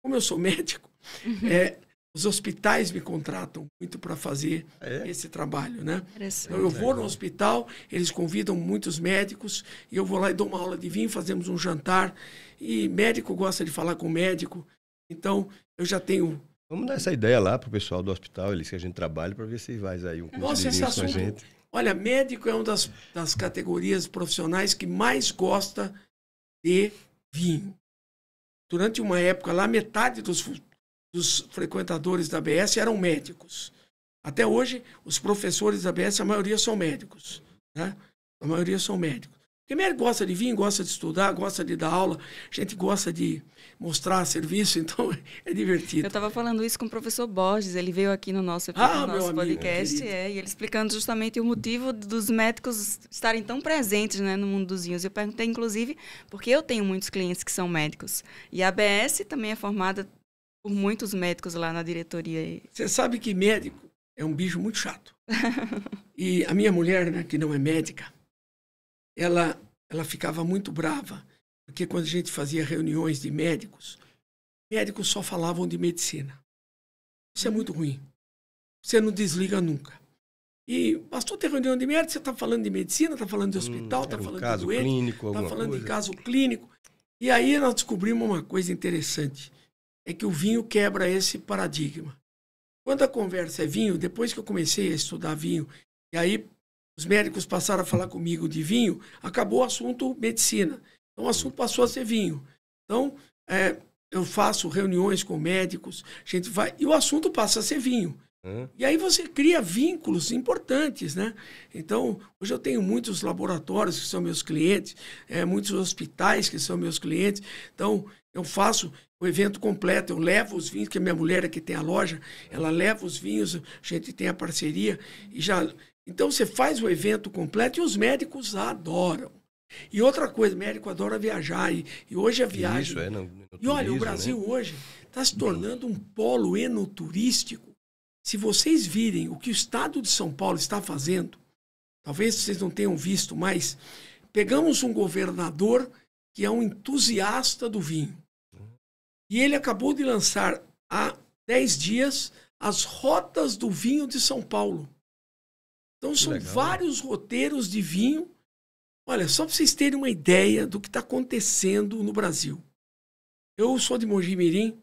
C: como eu sou médico, os hospitais me contratam muito para fazer esse trabalho, né? Então, eu vou no hospital, eles convidam muitos médicos, e eu vou lá e dou uma aula de vinho, fazemos um jantar, e médico gosta de falar com médico, então eu já tenho...
B: Vamos dar essa ideia lá para o pessoal do hospital, eles que a gente trabalha, para ver se faz aí um curso de vinho com a gente.
C: Olha, médico é uma das categorias profissionais que mais gosta de vinho. Durante uma época lá, metade dos frequentadores da ABS eram médicos. Até hoje, os professores da ABS, a maioria são médicos, né? A maioria são médicos. Porque médico gosta de vinho, gosta de estudar, gosta de dar aula, a gente gosta de mostrar serviço, então é divertido.
A: Eu estava falando isso com o professor Borges, ele veio aqui no nosso podcast, e ele explicando justamente o motivo dos médicos estarem tão presentes, né, no mundo dos vinhos. Eu perguntei, inclusive, porque eu tenho muitos clientes que são médicos, e a ABS também é formada por muitos médicos lá na diretoria.
C: Você sabe que médico é um bicho muito chato. E a minha mulher, né, que não é médica, ela ficava muito brava, porque quando a gente fazia reuniões de médicos só falavam de medicina. Isso é muito ruim. Você não desliga nunca. E bastou ter reunião de médico, você está falando de medicina, está falando de hospital, está falando de doente, está falando de caso clínico. E aí nós descobrimos uma coisa interessante, é que o vinho quebra esse paradigma. Quando a conversa é vinho, depois que eu comecei a estudar vinho, e aí os médicos passaram a falar comigo de vinho, acabou o assunto medicina. Então, o assunto passou a ser vinho. Então, eu faço reuniões com médicos, a gente vai, e o assunto passa a ser vinho. E aí você cria vínculos importantes, né? Então, hoje eu tenho muitos laboratórios que são meus clientes, muitos hospitais que são meus clientes. Então, eu faço o evento completo, eu levo os vinhos, que a minha mulher que tem a loja, ela leva os vinhos, a gente tem a parceria e já... Então, você faz o evento completo e os médicos adoram. E outra coisa, o médico adora viajar. E hoje a viagem...
B: Isso, no
C: e olha,
B: turismo,
C: o Brasil,
B: né,
C: hoje está se tornando um polo enoturístico. Se vocês virem o que o estado de São Paulo está fazendo, talvez vocês não tenham visto, mas pegamos um governador que é um entusiasta do vinho. E ele acabou de lançar há 10 dias as rotas do vinho de São Paulo. Então, são
B: legal.
C: vários roteiros de vinho. Olha, só para vocês terem uma ideia do que está acontecendo no Brasil. Eu sou de Mogi Mirim,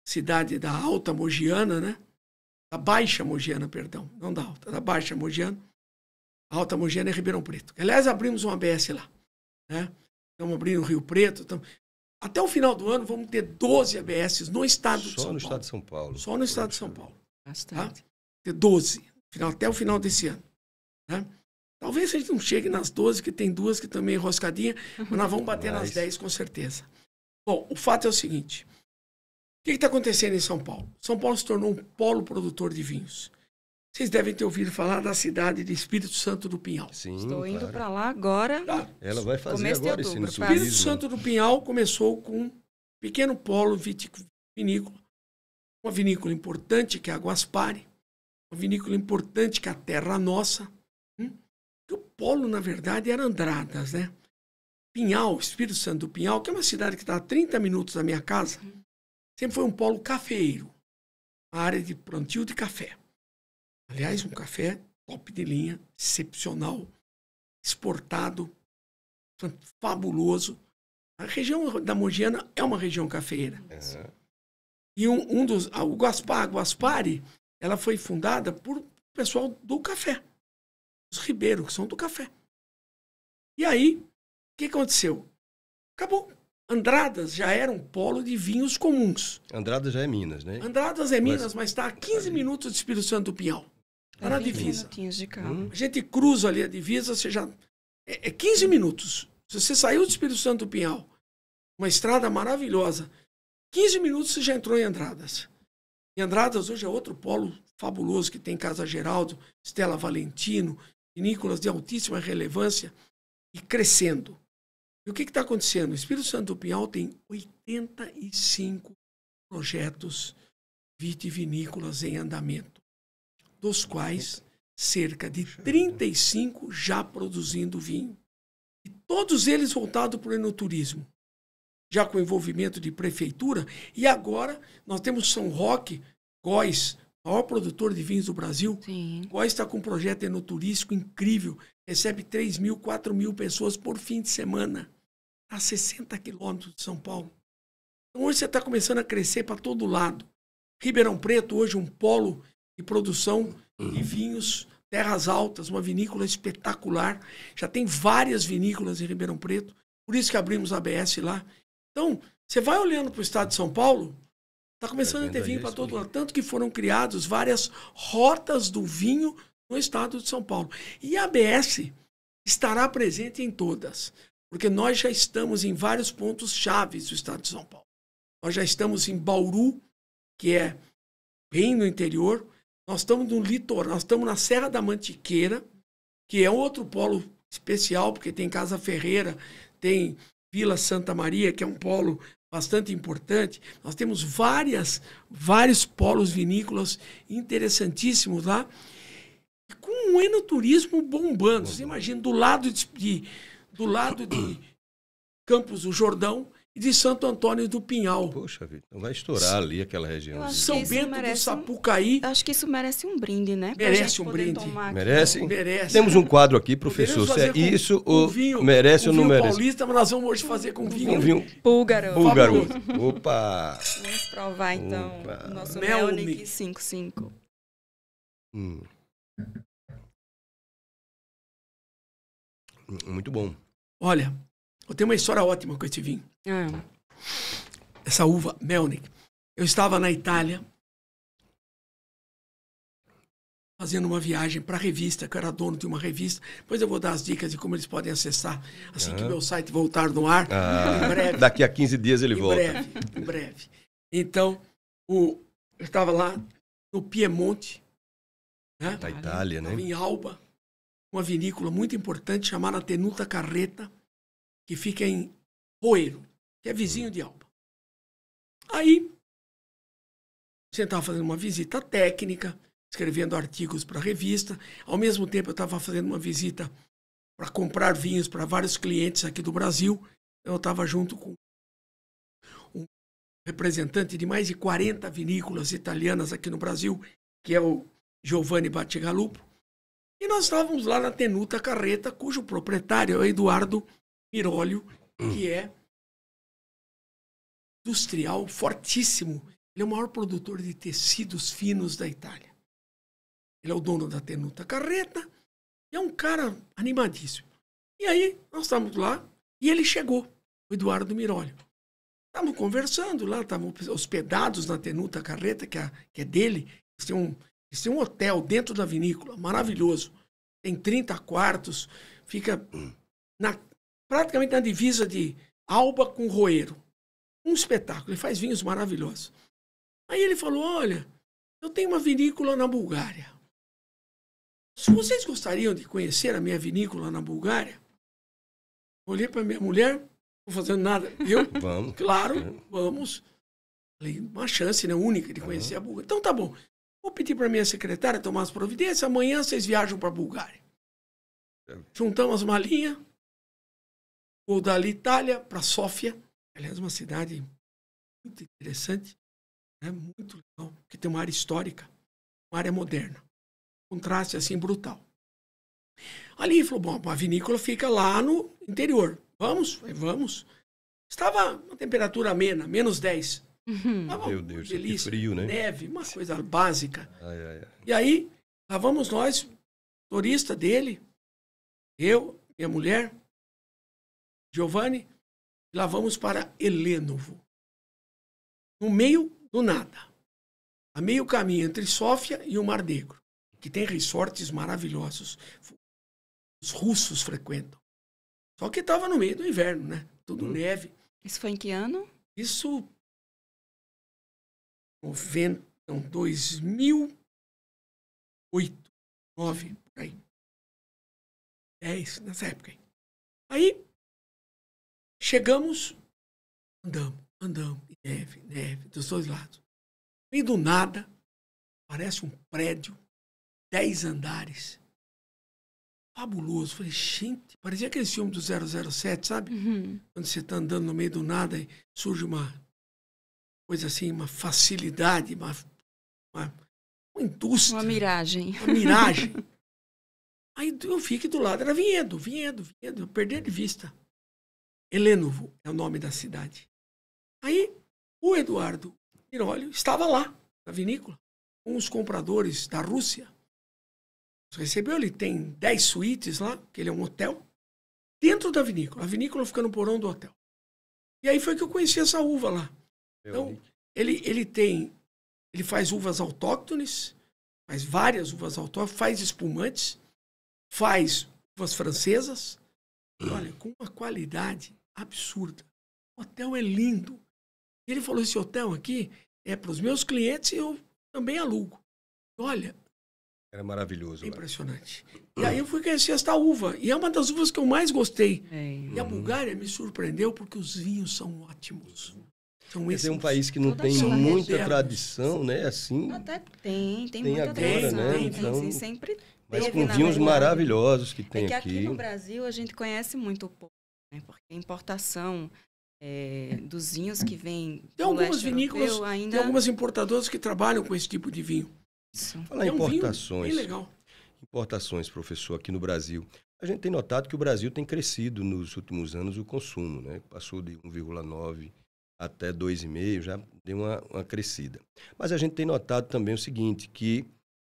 C: cidade da Alta Mogiana, né? Da Baixa Mogiana, perdão. Não da Alta, da Baixa Mogiana. A Alta Mogiana é Ribeirão Preto. Aliás, abrimos uma ABS lá, né? Estamos abrindo o Rio Preto. Até o final do ano, vamos ter 12 ABS no estado de São Paulo.
B: Só no estado de São Paulo.
C: Só no estado de São Paulo.
A: Bastante.
C: Tá? Ter 12, até o final desse ano. Né? Talvez a gente não chegue nas 12, que tem duas que também enroscadinha, mas nós vamos bater nas 10 com certeza. Bom, o fato é o seguinte. O que está acontecendo em São Paulo? São Paulo se tornou um polo produtor de vinhos. Vocês devem ter ouvido falar da cidade de Espírito Santo do Pinhal.
B: Sim,
A: Estou indo
B: claro.
A: para lá agora.
C: Tá?
B: Ela vai fazer
A: Começo de
B: agora
A: outubro,
B: esse
A: quase.
C: Espírito Santo do Pinhal começou com um pequeno polo vinícola. Uma vinícola importante, que é a Guaspari. Uma vinícola importante, que é a Terra Nossa. O polo, na verdade, era Andradas, né? Pinhal, Espírito Santo do Pinhal, que é uma cidade que está a 30 minutos da minha casa, sempre foi um polo cafeeiro. Uma área de plantio de café. Aliás, um café top de linha, excepcional, exportado, fabuloso. A região da Mogiana é uma região cafeeira. E o Guaspari, ela foi fundada por pessoal do café. Os ribeiros, que são do café. E aí, o que aconteceu? Acabou. Andradas já era um polo de vinhos comuns.
B: Andradas já é Minas, né?
C: Andradas é Minas, mas está a 15 minutos de Espírito Santo do Pinhal. Está na
A: 20
C: divisa.
A: minutinhos de carro.
C: A gente cruza ali a divisa, você já... É 15 minutos. Se você saiu do Espírito Santo do Pinhal, uma estrada maravilhosa, 15 minutos você já entrou em Andradas. E Andradas hoje é outro polo fabuloso, que tem Casa Geraldo, Stella Valentino, vinícolas de altíssima relevância e crescendo. E o que está acontecendo? O Espírito Santo do Pinhal tem 85 projetos vitivinícolas em andamento, dos quais cerca de 35 já produzindo vinho. E todos eles voltados para o enoturismo, já com envolvimento de prefeitura. E agora nós temos São Roque, Góis, maior produtor de vinhos do Brasil.
A: Sim.
C: Góis está com um projeto enoturístico incrível, recebe 3 mil, 4 mil pessoas por fim de semana, a 60 quilômetros de São Paulo. Então hoje você está começando a crescer para todo lado. Ribeirão Preto, hoje um polo de produção de vinhos, Terras Altas, uma vinícola espetacular. Já tem várias vinícolas em Ribeirão Preto, por isso que abrimos a ABS lá. Então, você vai olhando para o estado de São Paulo, está começando a ter vinho para todo lado. Tanto que foram criados várias rotas do vinho no estado de São Paulo. E a ABS estará presente em todas, porque nós já estamos em vários pontos chaves do estado de São Paulo. Nós já estamos em Bauru, que é bem no interior. Nós estamos no litoral, nós estamos na Serra da Mantiqueira, que é outro polo especial, porque tem Casa Ferreira, tem Vila Santa Maria, que é um polo bastante importante. Nós temos vários polos vinícolas interessantíssimos lá, e com um enoturismo bombando. Você imagina, do lado de Campos do Jordão e de Santo Antônio do Pinhal.
B: Poxa vida, então vai estourar ali aquela região.
C: São Bento do Sapucaí.
A: Acho que isso merece um brinde, né?
C: Merece um brinde.
B: Merece?
C: Merece.
B: Temos um quadro aqui, professor. Se é isso ou merece ou não merece?
C: Paulista, mas nós vamos hoje fazer com vinho.
B: Um vinho
A: búlgaro.
B: Opa!
A: Vamos provar, então,
B: Opa.
A: o nosso
C: Melnick.
A: Melnick 55.
B: Muito bom.
C: Olha, eu tenho uma história ótima com esse vinho. Essa uva Melnick. Eu estava na Itália fazendo uma viagem para a revista, que eu era dono de uma revista. Depois eu vou dar as dicas de como eles podem acessar assim que o meu site voltar no ar. Em breve.
B: Daqui a 15 dias ele volta.
C: Em breve. Então, eu estava lá no Piemonte, né?
B: Da Itália, né?
C: Em Alba, uma vinícola muito importante chamada Tenuta Carreta, que fica em Roero, que é vizinho de Alba. Aí, você estava fazendo uma visita técnica, escrevendo artigos para a revista. Ao mesmo tempo, eu estava fazendo uma visita para comprar vinhos para vários clientes aqui do Brasil. Eu estava junto com um representante de mais de 40 vinícolas italianas aqui no Brasil, que é o Giovanni Battigalupo. E nós estávamos lá na Tenuta Carreta, cujo proprietário é o Eduardo Mirolio, que é industrial fortíssimo. Ele é o maior produtor de tecidos finos da Itália. Ele é o dono da Tenuta Carreta e é um cara animadíssimo. E aí, nós estávamos lá e ele chegou, o Eduardo Mirolio. Estávamos conversando lá, estávamos hospedados na Tenuta Carreta, que é dele. Eles têm um hotel dentro da vinícola, maravilhoso. Tem 30 quartos, fica praticamente na divisa de Alba com Roeiro. Um espetáculo, ele faz vinhos maravilhosos. Aí ele falou, olha, eu tenho uma vinícola na Bulgária. Se vocês gostariam de conhecer a minha vinícola na Bulgária, olhei para minha mulher, não estou fazendo nada. Eu,
B: Vamos.
C: claro, vamos. Falei, uma chance, né, única de conhecer a Bulgária. Então tá bom. Vou pedir para minha secretária tomar as providências. Amanhã vocês viajam para a Bulgária. Juntamos as malinhas. Vou da Itália para Sófia. Aliás, uma cidade muito interessante. Muito legal. Porque tem uma área histórica, uma área moderna. Contraste assim brutal. Ali ele falou, bom, a vinícola fica lá no interior. Vamos? Falei, vamos. Estava uma temperatura amena, -10.
B: Meu Deus, que frio, né?
C: Neve, uma coisa básica.
B: Ai.
C: E aí, lá vamos nós, turista dele, eu, minha mulher, Giovanni, e lá vamos para Helenovo. No meio do nada. A meio caminho entre Sófia e o Mar Negro, que tem resorts maravilhosos. Os russos frequentam. Só que estava no meio do inverno, né? Tudo neve.
A: Isso foi em que ano?
C: Isso 2008, 2009, por aí. 10, nessa época aí. Aí, chegamos, andamos, neve, dos dois lados. No meio do nada, parece um prédio, 10 andares. Fabuloso. Falei, gente, parecia aquele filme do 007, sabe? Quando você está andando no meio do nada e surge uma coisa assim, uma facilidade, uma indústria.
A: Uma miragem.
C: Uma miragem. Aí eu vi que do lado era Vinhedo, eu perdi de vista. Helenovo é o nome da cidade. Aí o Eduardo Mirolio estava lá, na vinícola, com os compradores da Rússia. Recebeu, ele tem 10 suítes lá, que ele é um hotel, dentro da vinícola. A vinícola fica no porão do hotel. E aí foi que eu conheci essa uva lá. Então, ele faz uvas autóctones, faz várias uvas autóctones, faz espumantes, faz uvas francesas. Olha, com uma qualidade absurda. O hotel é lindo. Ele falou, esse hotel aqui é para os meus clientes e eu também alugo. Olha,
B: era maravilhoso.
C: É impressionante. E aí eu fui conhecer esta uva. E é uma das uvas que eu mais gostei. E a Bulgária me surpreendeu porque os vinhos são ótimos.
B: Esse é um país que não tem muita tradição, né? Assim,
A: até tem muita
B: agora,
A: tradição.
B: né?
A: Então, sim, sempre
B: mas
A: teve,
B: com vinhos maravilhosos que tem
A: que
B: aqui.
A: Aqui no Brasil a gente conhece muito pouco, né? Porque a importação dos vinhos que vêm
C: tem algumas vinícolas,
A: ainda...
C: tem algumas importadoras que trabalham com esse tipo de vinho.
B: Falar em importações.
C: Bem legal.
B: Importações, professor, aqui no Brasil. A gente tem notado que o Brasil tem crescido nos últimos anos o consumo, né? Passou de 1,9 até 2,5, já deu uma crescida. Mas a gente tem notado também o seguinte, que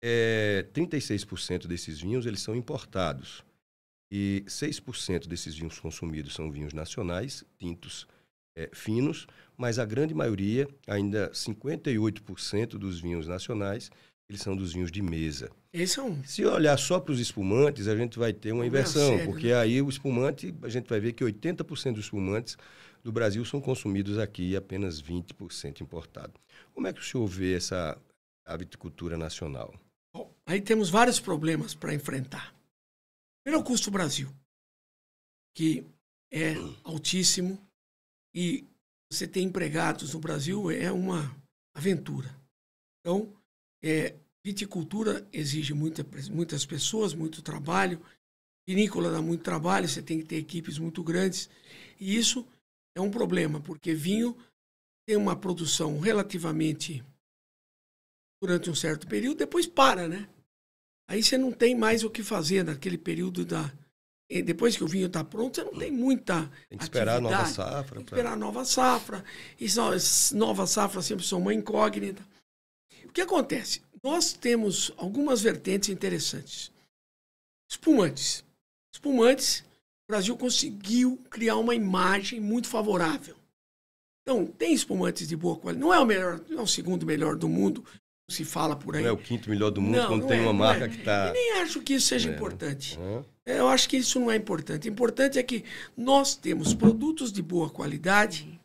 B: 36% desses vinhos eles são importados. E 6% desses vinhos consumidos são vinhos nacionais, tintos finos, mas a grande maioria, ainda 58% dos vinhos nacionais, eles são dos vinhos de mesa. Se olhar só para os espumantes, a gente vai ter uma inversão, porque né? Aí o espumante, a gente vai ver que 80% dos espumantes do Brasil são consumidos aqui e apenas 20% importado. Como é que o senhor vê a viticultura nacional?
C: Bom, aí temos vários problemas para enfrentar. Primeiro, o custo Brasil, que é altíssimo e você ter empregados no Brasil é uma aventura. Então, viticultura exige muitas pessoas, muito trabalho. Vinícola dá muito trabalho, você tem que ter equipes muito grandes. E isso é um problema, porque vinho tem uma produção relativamente durante um certo período, depois para, né? aí você não tem mais o que fazer naquele período depois que o vinho está pronto, você não tem muita
B: Tem que esperar a nova
C: atividade.
B: safra.
C: Tem que esperar a nova safra. E nova safra sempre são uma incógnita. O que acontece? Nós temos algumas vertentes interessantes. Espumantes. Espumantes, o Brasil conseguiu criar uma imagem muito favorável. Então, tem espumantes de boa qualidade. Não é o melhor, não é o segundo melhor do mundo, se fala por aí.
B: Não é o quinto melhor do mundo
C: Não,
B: quando
C: não
B: tem
C: é,
B: uma
C: não
B: marca
C: é.
B: que está...
C: Eu nem acho que isso seja importante.
B: Uhum.
C: Eu acho que isso não é importante. O importante é que nós temos produtos de boa qualidade,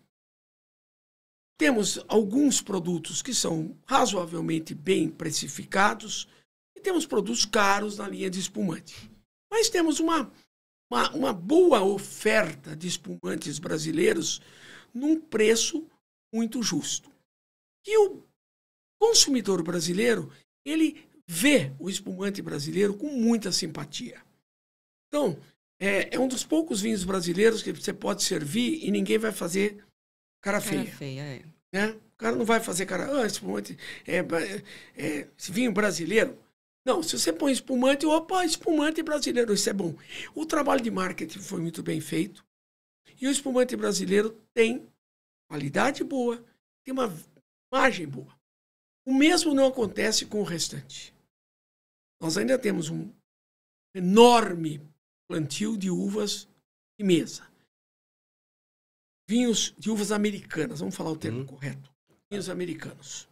C: temos alguns produtos que são razoavelmente bem precificados e temos produtos caros na linha de espumante. Mas temos uma boa oferta de espumantes brasileiros num preço muito justo. E o consumidor brasileiro, ele vê o espumante brasileiro com muita simpatia. Então, é um dos poucos vinhos brasileiros que você pode servir e ninguém vai fazer cara feia.
A: Cara feia, é.
C: Né? O cara não vai fazer espumante, esse vinho brasileiro. Não, se você põe espumante, opa, espumante brasileiro, isso é bom. O trabalho de marketing foi muito bem feito. E o espumante brasileiro tem qualidade boa, tem uma imagem boa. O mesmo não acontece com o restante. Nós ainda temos um enorme plantio de uvas de mesa. Vinhos de uvas americanas, vamos falar o termo correto. Vinhos americanos.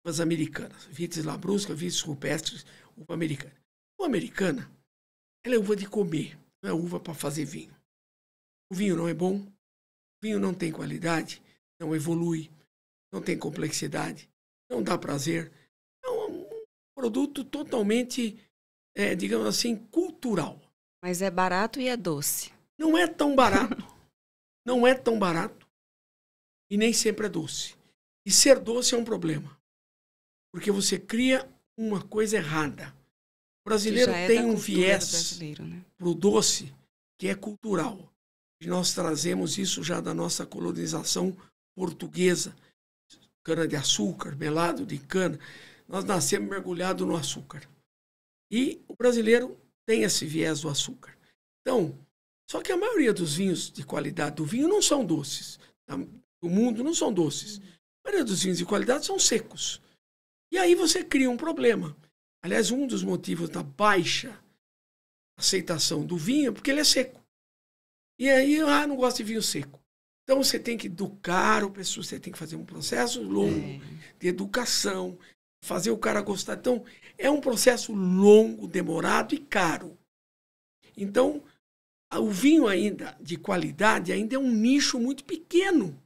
C: Uvas americanas. Vitis labrusca, vitis rupestres, uva americana. Uva americana, ela é uva de comer, não é uva para fazer vinho. O vinho não é bom, o vinho não tem qualidade, não evolui, não tem complexidade, não dá prazer. É um produto totalmente, digamos assim, cultural.
A: Mas é barato e é doce.
C: Não é tão barato. Não é tão barato. E nem sempre é doce. E ser doce é um problema. Porque você cria uma coisa errada. O brasileiro tem um viés para o doce que é cultural. E nós trazemos isso já da nossa colonização portuguesa. Cana-de-açúcar, melado de cana. Nós nascemos mergulhados no açúcar. E o brasileiro tem esse viés do açúcar. Então, só que a maioria dos vinhos de qualidade do vinho não são doces. Do mundo não são doces. A maioria dos vinhos de qualidade são secos. E aí você cria um problema. Aliás, um dos motivos da baixa aceitação do vinho é porque ele é seco. E aí, não gosto de vinho seco. Então você tem que educar o pessoal, você tem que fazer um processo longo de educação, fazer o cara gostar. Então, é um processo longo, demorado e caro. Então, o vinho ainda de qualidade ainda é um nicho muito pequeno.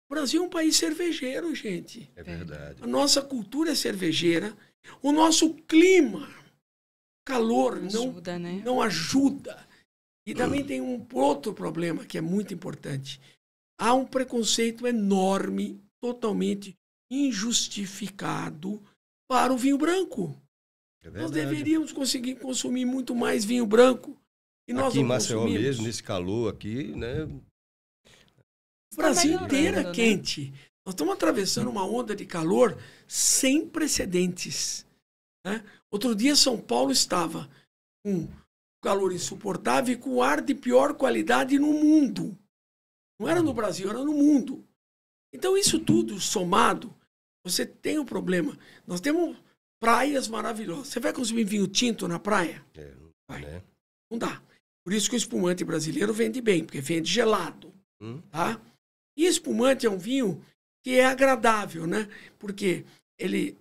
C: O Brasil é um país cervejeiro, gente.
B: É verdade.
C: A nossa cultura é cervejeira. O nosso clima, calor, não ajuda. E também tem um outro problema que é muito importante. Há um preconceito enorme, totalmente injustificado para o vinho branco.
B: É
C: nós deveríamos conseguir consumir muito mais vinho branco. E nós
B: aqui em Maceió mesmo, nesse calor aqui, né?
C: O Brasil inteiro é quente. Nós estamos atravessando uma onda de calor sem precedentes. Né? Outro dia, São Paulo estava com calor insuportável e com ar de pior qualidade no mundo. Não era no Brasil, era no mundo. Então, isso tudo somado, você tem um problema. Nós temos praias maravilhosas. Você vai consumir vinho tinto na praia? Vai. Né? Não dá. Por isso que o espumante brasileiro vende bem, porque vende gelado. Tá? E espumante é um vinho que é agradável, né? Porque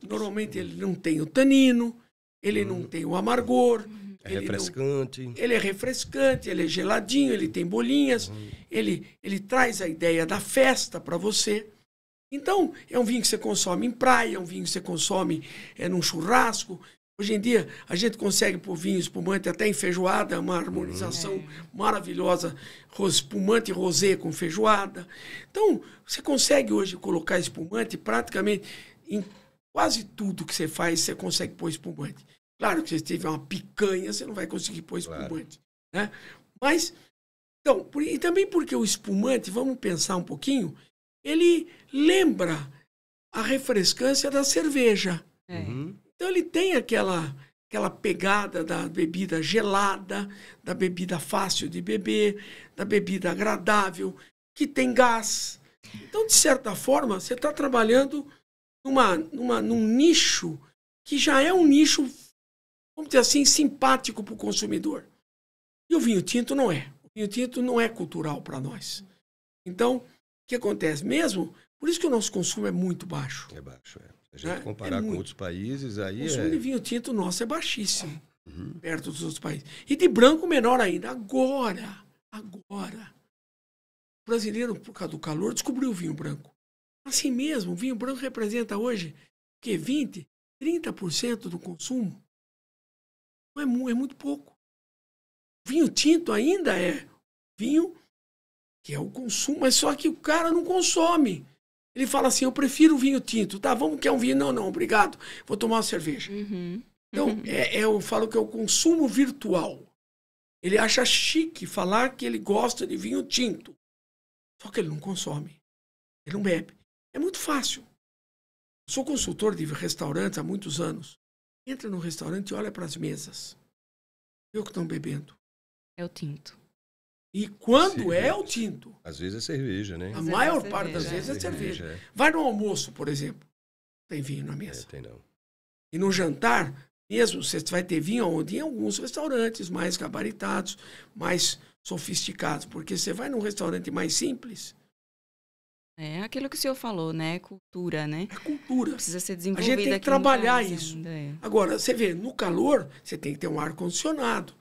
C: normalmente ele não tem o tanino, ele não tem o amargor.
B: É refrescante.
C: Ele é refrescante, ele é geladinho, ele tem bolinhas, ele traz a ideia da festa para você. Então, é um vinho que você consome em praia, é um vinho que você consome num churrasco. Hoje em dia, a gente consegue pôr vinho espumante até em feijoada, uma harmonização maravilhosa, espumante rosé com feijoada. Então, você consegue hoje colocar espumante praticamente em quase tudo que você faz, você consegue pôr espumante. Claro que se você tiver uma picanha, você não vai conseguir pôr espumante. Claro. Né? Mas, então, e também porque o espumante, vamos pensar um pouquinho, ele lembra a refrescância da cerveja. Então ele tem aquela aquela pegada da bebida gelada, da bebida fácil de beber, da bebida agradável, que tem gás. Então, de certa forma, você está trabalhando num nicho que já é um nicho, vamos dizer assim, simpático para o consumidor. E o vinho tinto não é. O vinho tinto não é cultural para nós. Então, o que acontece? Mesmo, por isso que o nosso consumo é muito baixo.
B: É baixo, é. Se a gente comparar com outros países, aí
C: o consumo de vinho tinto nosso é baixíssimo, perto dos outros países. E de branco, menor ainda. Agora, o brasileiro, por causa do calor, descobriu o vinho branco. Assim mesmo, o vinho branco representa hoje, que 20%, 30% do consumo. Não é muito pouco. O vinho tinto ainda é vinho que é o consumo, mas só que o cara não consome. Ele fala assim, eu prefiro o vinho tinto. Tá, vamos quer um vinho? Não, obrigado. Vou tomar uma cerveja. Então, eu falo que é o consumo virtual. Ele acha chique falar que ele gosta de vinho tinto. Só que ele não consome. Ele não bebe. É muito fácil. Eu sou consultor de restaurantes há muitos anos. Entra no restaurante e olha para as mesas. Vê o que estão bebendo.
A: É o tinto.
C: E quando é o tinto?
B: Às vezes é cerveja, né?
C: A maior parte das vezes é cerveja. Vai no almoço, por exemplo. Tem vinho na mesa.
B: Tem não.
C: E no jantar, mesmo, você vai ter vinho onde? Em alguns restaurantes mais gabaritados, mais sofisticados. Porque você vai num restaurante mais simples.
A: É aquilo que o senhor falou, né? Cultura, né?
C: É cultura.
A: Precisa ser
C: A
A: desenvolvida.
C: gente tem que trabalhar isso.
A: Ainda, é.
C: Agora, você vê, no calor, você tem que ter um ar-condicionado.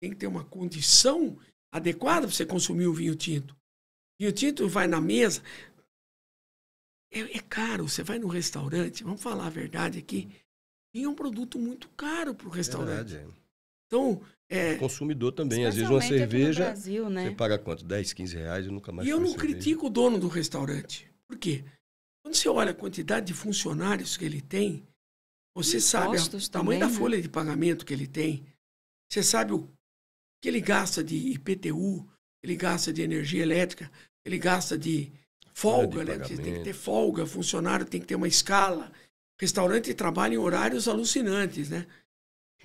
C: Tem que ter uma condição adequada para você consumir o vinho tinto. O vinho tinto vai na mesa. É caro. Você vai no restaurante, vamos falar a verdade aqui. Vinho é um produto muito caro para o restaurante.
B: Verdade, é.
C: Então,
B: o consumidor também, às vezes uma cerveja,
A: Brasil, né?
B: você paga quanto? 10, 15 reais, eu nunca mais
C: E eu não
B: cerveja.
C: critico o dono do restaurante. Por quê? Quando você olha a quantidade de funcionários que ele tem, você sabe o tamanho da folha de pagamento que ele tem, você sabe o que ele gasta de IPTU, ele gasta de energia elétrica, ele gasta de folga, né? Você tem que ter folga, funcionário tem que ter uma escala. Restaurante trabalha em horários alucinantes, né?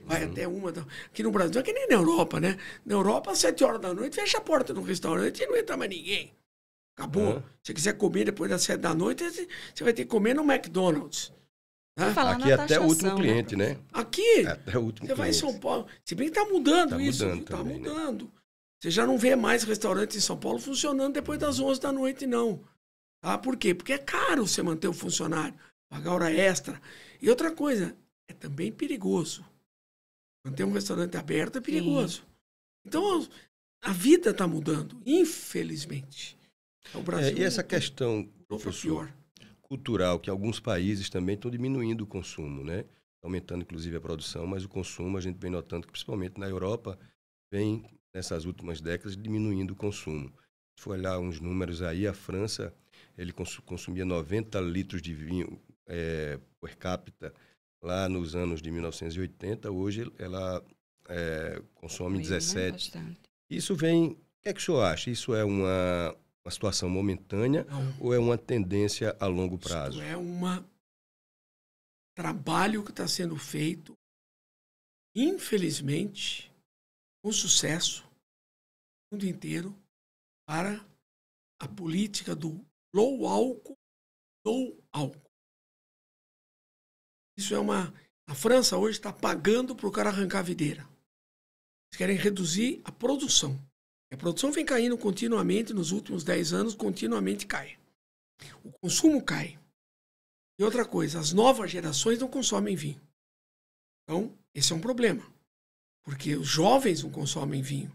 C: Vai até uma. Aqui no Brasil, é que nem na Europa, né? Na Europa, às 7 horas da noite, fecha a porta do restaurante e não entra mais ninguém. Acabou. Se você quiser comer depois das 7 da noite, você vai ter que comer no McDonald's. Né?
B: Aqui é até o último cliente, né?
C: Aqui,
B: até o último
C: você vai em
B: cliente.
C: São Paulo. Se bem que está mudando isso. Está
B: também,
C: mudando. Né? Você já não vê mais restaurante em São Paulo funcionando depois das 11 da noite, não. Tá? Por quê? Porque é caro você manter o funcionário, pagar hora extra. E outra coisa, é também perigoso. Manter um restaurante aberto é perigoso. Sim. Então, a vida está mudando, infelizmente. O Brasil
B: e essa questão, professor,
C: pior.
B: Cultural, que alguns países também estão diminuindo o consumo, né? Aumentando, inclusive, a produção, mas o consumo, a gente vem notando que, principalmente na Europa, vem, nessas últimas décadas, diminuindo o consumo. Se for olhar uns números aí, a França, ele consumia 90 litros de vinho per capita lá nos anos de 1980, hoje ela consome 17. Isso vem... O que é que o senhor acha? Isso é uma situação momentânea ou é uma tendência a longo prazo?
C: Isso é um trabalho que está sendo feito, infelizmente, com sucesso, no mundo inteiro, para a política do low álcool, no álcool. Isso é a França hoje está pagando para o cara arrancar a videira. Eles querem reduzir a produção. A produção vem caindo continuamente, nos últimos 10 anos, continuamente cai. O consumo cai. E outra coisa, as novas gerações não consomem vinho. Então, esse é um problema. Porque os jovens não consomem vinho.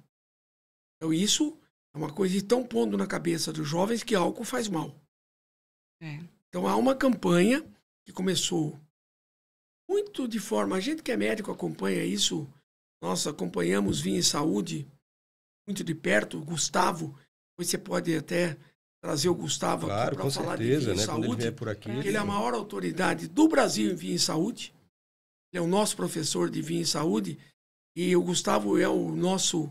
C: Então, isso é uma coisa que estão pondo na cabeça dos jovens que álcool faz mal. Então, há uma campanha que começou muito de forma... A gente que é médico acompanha isso. Nós acompanhamos Vinho e Saúde muito de perto. O Gustavo, você pode até trazer o Gustavo aqui para falar de vinho e saúde.
B: Ele vier por aqui,
C: ele é a maior autoridade do Brasil em vinho e saúde. Ele é o nosso professor de vinho e saúde. E o Gustavo é o nosso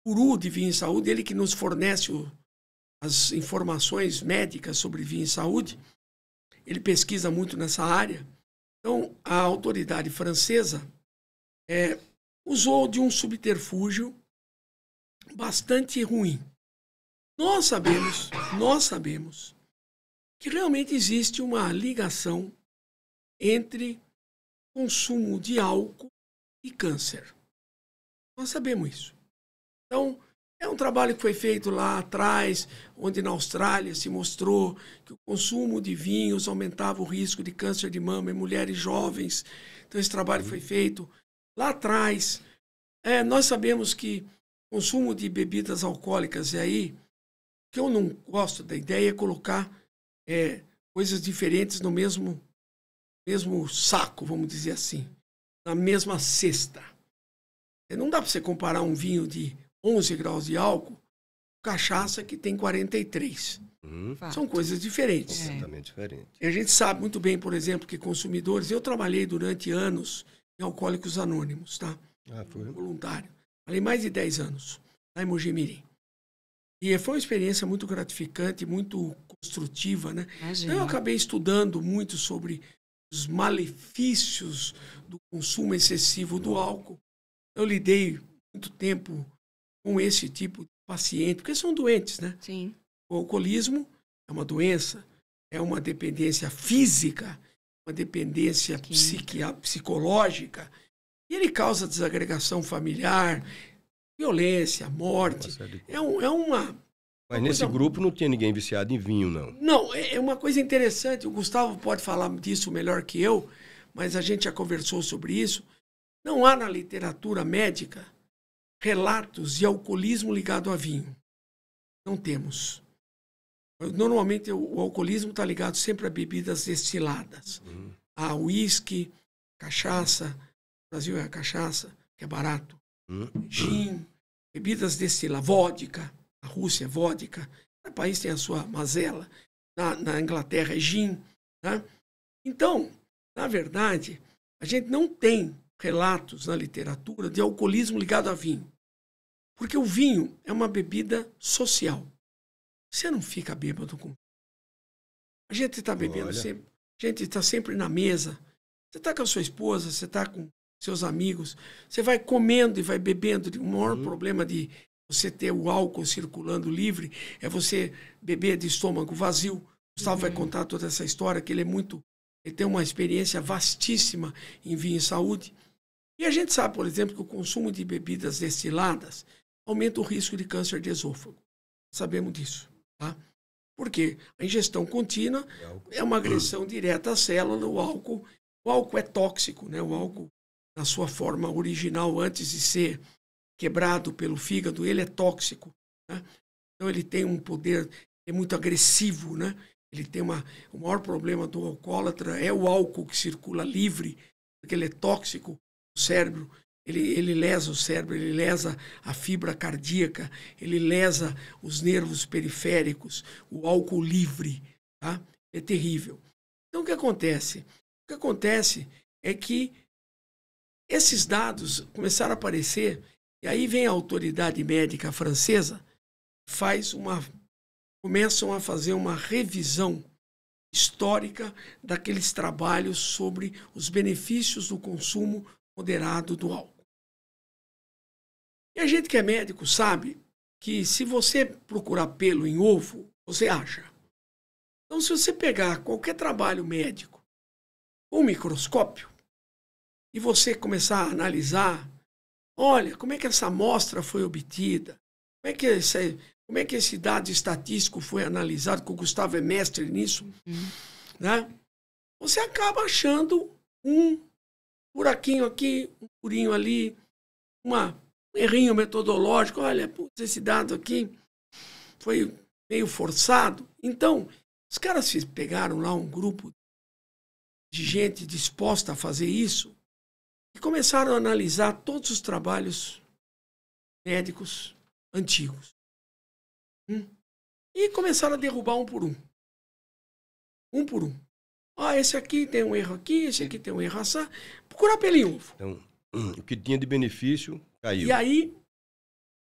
C: guru de vinho e saúde. Ele que nos fornece as informações médicas sobre vinho e saúde. Ele pesquisa muito nessa área. Então, a autoridade francesa usou de um subterfúgio bastante ruim. Nós sabemos que realmente existe uma ligação entre consumo de álcool e câncer. Nós sabemos isso. Então, é um trabalho que foi feito lá atrás, onde na Austrália se mostrou que o consumo de vinhos aumentava o risco de câncer de mama em mulheres jovens. Então, esse trabalho foi feito lá atrás. Nós sabemos que o consumo de bebidas alcoólicas, e aí, o que eu não gosto da ideia é colocar coisas diferentes no mesmo saco, vamos dizer assim, na mesma cesta. Não dá para você comparar um vinho de 11 graus de álcool com cachaça que tem 43. São coisas diferentes.
B: Completamente diferente.
C: E a gente sabe muito bem, por exemplo, que consumidores... Eu trabalhei durante anos em Alcoólicos Anônimos, tá?
B: Foi?
C: Voluntário. Falei mais de 10 anos, lá em Mojimirim. E foi uma experiência muito gratificante, muito construtiva, né? Então, eu acabei estudando muito sobre os malefícios do consumo excessivo do álcool. Eu lidei muito tempo com esse tipo de paciente, porque são doentes, né?
A: Sim.
C: O alcoolismo é uma doença, é uma dependência física, uma dependência psicológica, e ele causa desagregação familiar, violência, morte.
B: Mas nesse grupo não tinha ninguém viciado em vinho, não?
C: Não, é uma coisa interessante. O Gustavo pode falar disso melhor que eu, mas a gente já conversou sobre isso. Não há na literatura médica relatos de alcoolismo ligado a vinho. Não temos. Normalmente o alcoolismo está ligado sempre a bebidas destiladas. A uísque, cachaça. No Brasil é a cachaça, que é barato. Gin, bebidas destiladas, vodka. Na Rússia é vodka. Cada país tem a sua mazela. Na Inglaterra é gin. Né? Então, na verdade, a gente não tem relatos na literatura de alcoolismo ligado a vinho. Porque o vinho é uma bebida social. Você não fica bêbado com... A gente está bebendo sempre. A gente está sempre na mesa. Você está com a sua esposa, você está com seus amigos. Você vai comendo e vai bebendo. O maior problema de você ter o álcool circulando livre é você beber de estômago vazio. O Gustavo vai contar toda essa história, que ele tem uma experiência vastíssima em vinho e saúde. E a gente sabe, por exemplo, que o consumo de bebidas destiladas aumenta o risco de câncer de esôfago. Sabemos disso. Tá? Porque a ingestão contínua é uma agressão direta à célula. O álcool é tóxico, né? O álcool, na sua forma original, antes de ser quebrado pelo fígado, ele é tóxico. Né? Então ele tem um poder, é muito agressivo, né? Ele tem o maior problema do alcoólatra é o álcool que circula livre, porque ele é tóxico. O cérebro, ele lesa o cérebro, ele lesa a fibra cardíaca, ele lesa os nervos periféricos, o álcool livre, tá? É terrível. Então, o que acontece? O que acontece é que esses dados começaram a aparecer, e aí vem a autoridade médica francesa, começam a fazer uma revisão histórica daqueles trabalhos sobre os benefícios do consumo moderado do álcool. E a gente que é médico sabe que se você procurar pelo em ovo, você acha. Então, se você pegar qualquer trabalho médico com um microscópio e você começar a analisar, olha, como é que essa amostra foi obtida, como é que esse dado estatístico foi analisado, que o Gustavo é mestre nisso, né? Você acaba achando um buraquinho aqui, um furinho ali, um errinho metodológico. Olha, putz, esse dado aqui foi meio forçado. Então, os caras pegaram lá um grupo de gente disposta a fazer isso e começaram a analisar todos os trabalhos médicos antigos. E começaram a derrubar um por um. Um por um. Esse aqui tem um erro aqui, esse aqui tem um erro assim. Procurar pelo em ovo.
B: Então, o que tinha de benefício caiu.
C: E aí,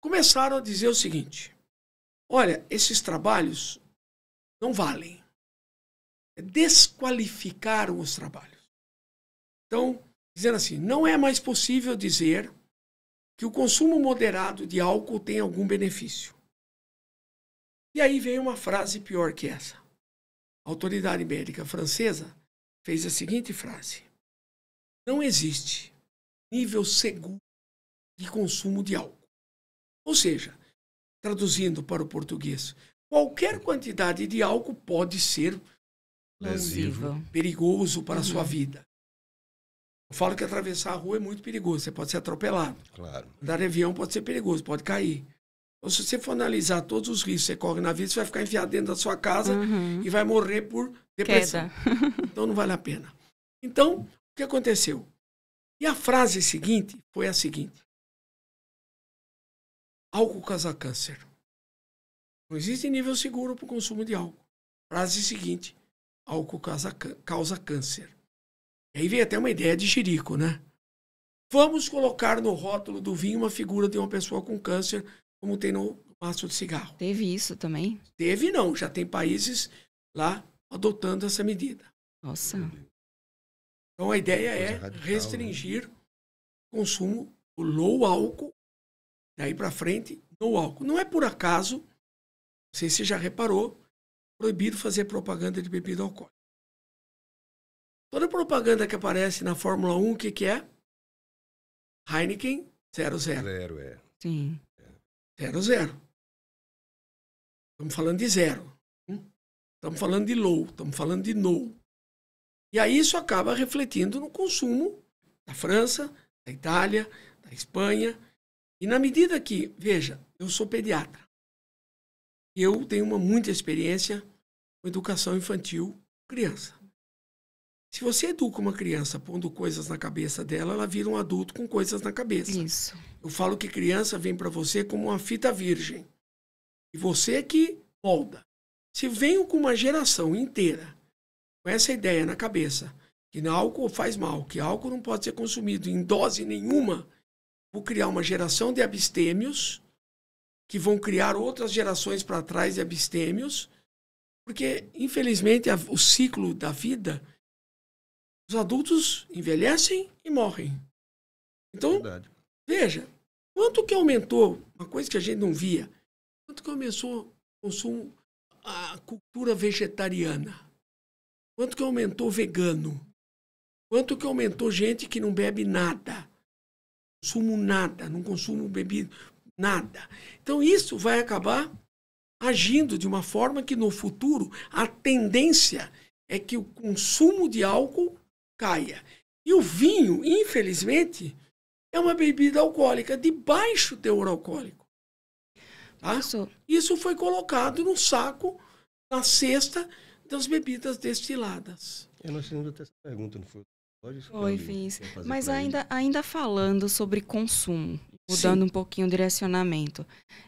C: começaram a dizer o seguinte: olha, esses trabalhos não valem. Desqualificaram os trabalhos. Então, dizendo assim, não é mais possível dizer que o consumo moderado de álcool tem algum benefício. E aí veio uma frase pior que essa. A autoridade médica francesa fez a seguinte frase: não existe nível seguro de consumo de álcool. Ou seja, traduzindo para o português, qualquer quantidade de álcool pode ser
B: Lesivo.
C: perigoso para a sua vida. Eu falo que atravessar a rua é muito perigoso, você pode ser atropelado.
B: Claro.
C: Andar de avião pode ser perigoso, pode cair. Então, se você for analisar todos os riscos que você corre na vida, você vai ficar enfiado dentro da sua casa e vai morrer por depressão. Então, não vale a pena. Então, o que aconteceu? E a frase seguinte foi a seguinte: álcool causa câncer. Não existe nível seguro para o consumo de álcool. Frase seguinte: álcool causa câncer. E aí veio até uma ideia de jirico, né? Vamos colocar no rótulo do vinho uma figura de uma pessoa com câncer, como tem no maço de cigarro.
A: Teve isso também?
C: Teve não, já tem países lá adotando essa medida.
A: Nossa.
C: Então a ideia é
B: radical,
C: restringir o consumo do low álcool, daí para frente, no álcool. Não é por acaso, não sei se você já reparou, proibido fazer propaganda de bebida alcoólica. Toda propaganda que aparece na Fórmula 1, o que é? Heineken 00.
B: Zero, é.
A: Sim.
C: 00. Estamos falando de zero. Estamos falando de low, estamos falando de no. E aí isso acaba refletindo no consumo da França, da Itália, da Espanha. E na medida que, veja, eu sou pediatra. E eu tenho muita experiência com educação infantil criança. Se você educa uma criança pondo coisas na cabeça dela, ela vira um adulto com coisas na cabeça.
A: Isso.
C: Eu falo que criança vem para você como uma fita virgem. E você que molda. Se venho com uma geração inteira com essa ideia na cabeça, que álcool faz mal, que álcool não pode ser consumido em dose nenhuma, vou criar uma geração de abstêmios, que vão criar outras gerações para trás de abstêmios, porque, infelizmente, o ciclo da vida, os adultos envelhecem e morrem. Então,
B: Verdade.
C: veja, quanto que aumentou, uma coisa que a gente não via, quanto que aumentou o consumo, a cultura vegetariana? Quanto que aumentou vegano? Quanto que aumentou gente que não bebe nada? Consumo nada, não consumo bebida, nada. Então isso vai acabar agindo de uma forma que no futuro a tendência é que o consumo de álcool caia. E o vinho, infelizmente, é uma bebida alcoólica de baixo teor alcoólico. Tá? Isso foi colocado no saco, na cesta das bebidas destiladas.
B: Nós fizemos até essa pergunta, não foi?
A: Foi, fiz. Mas ainda falando sobre consumo, mudando um pouquinho o direcionamento,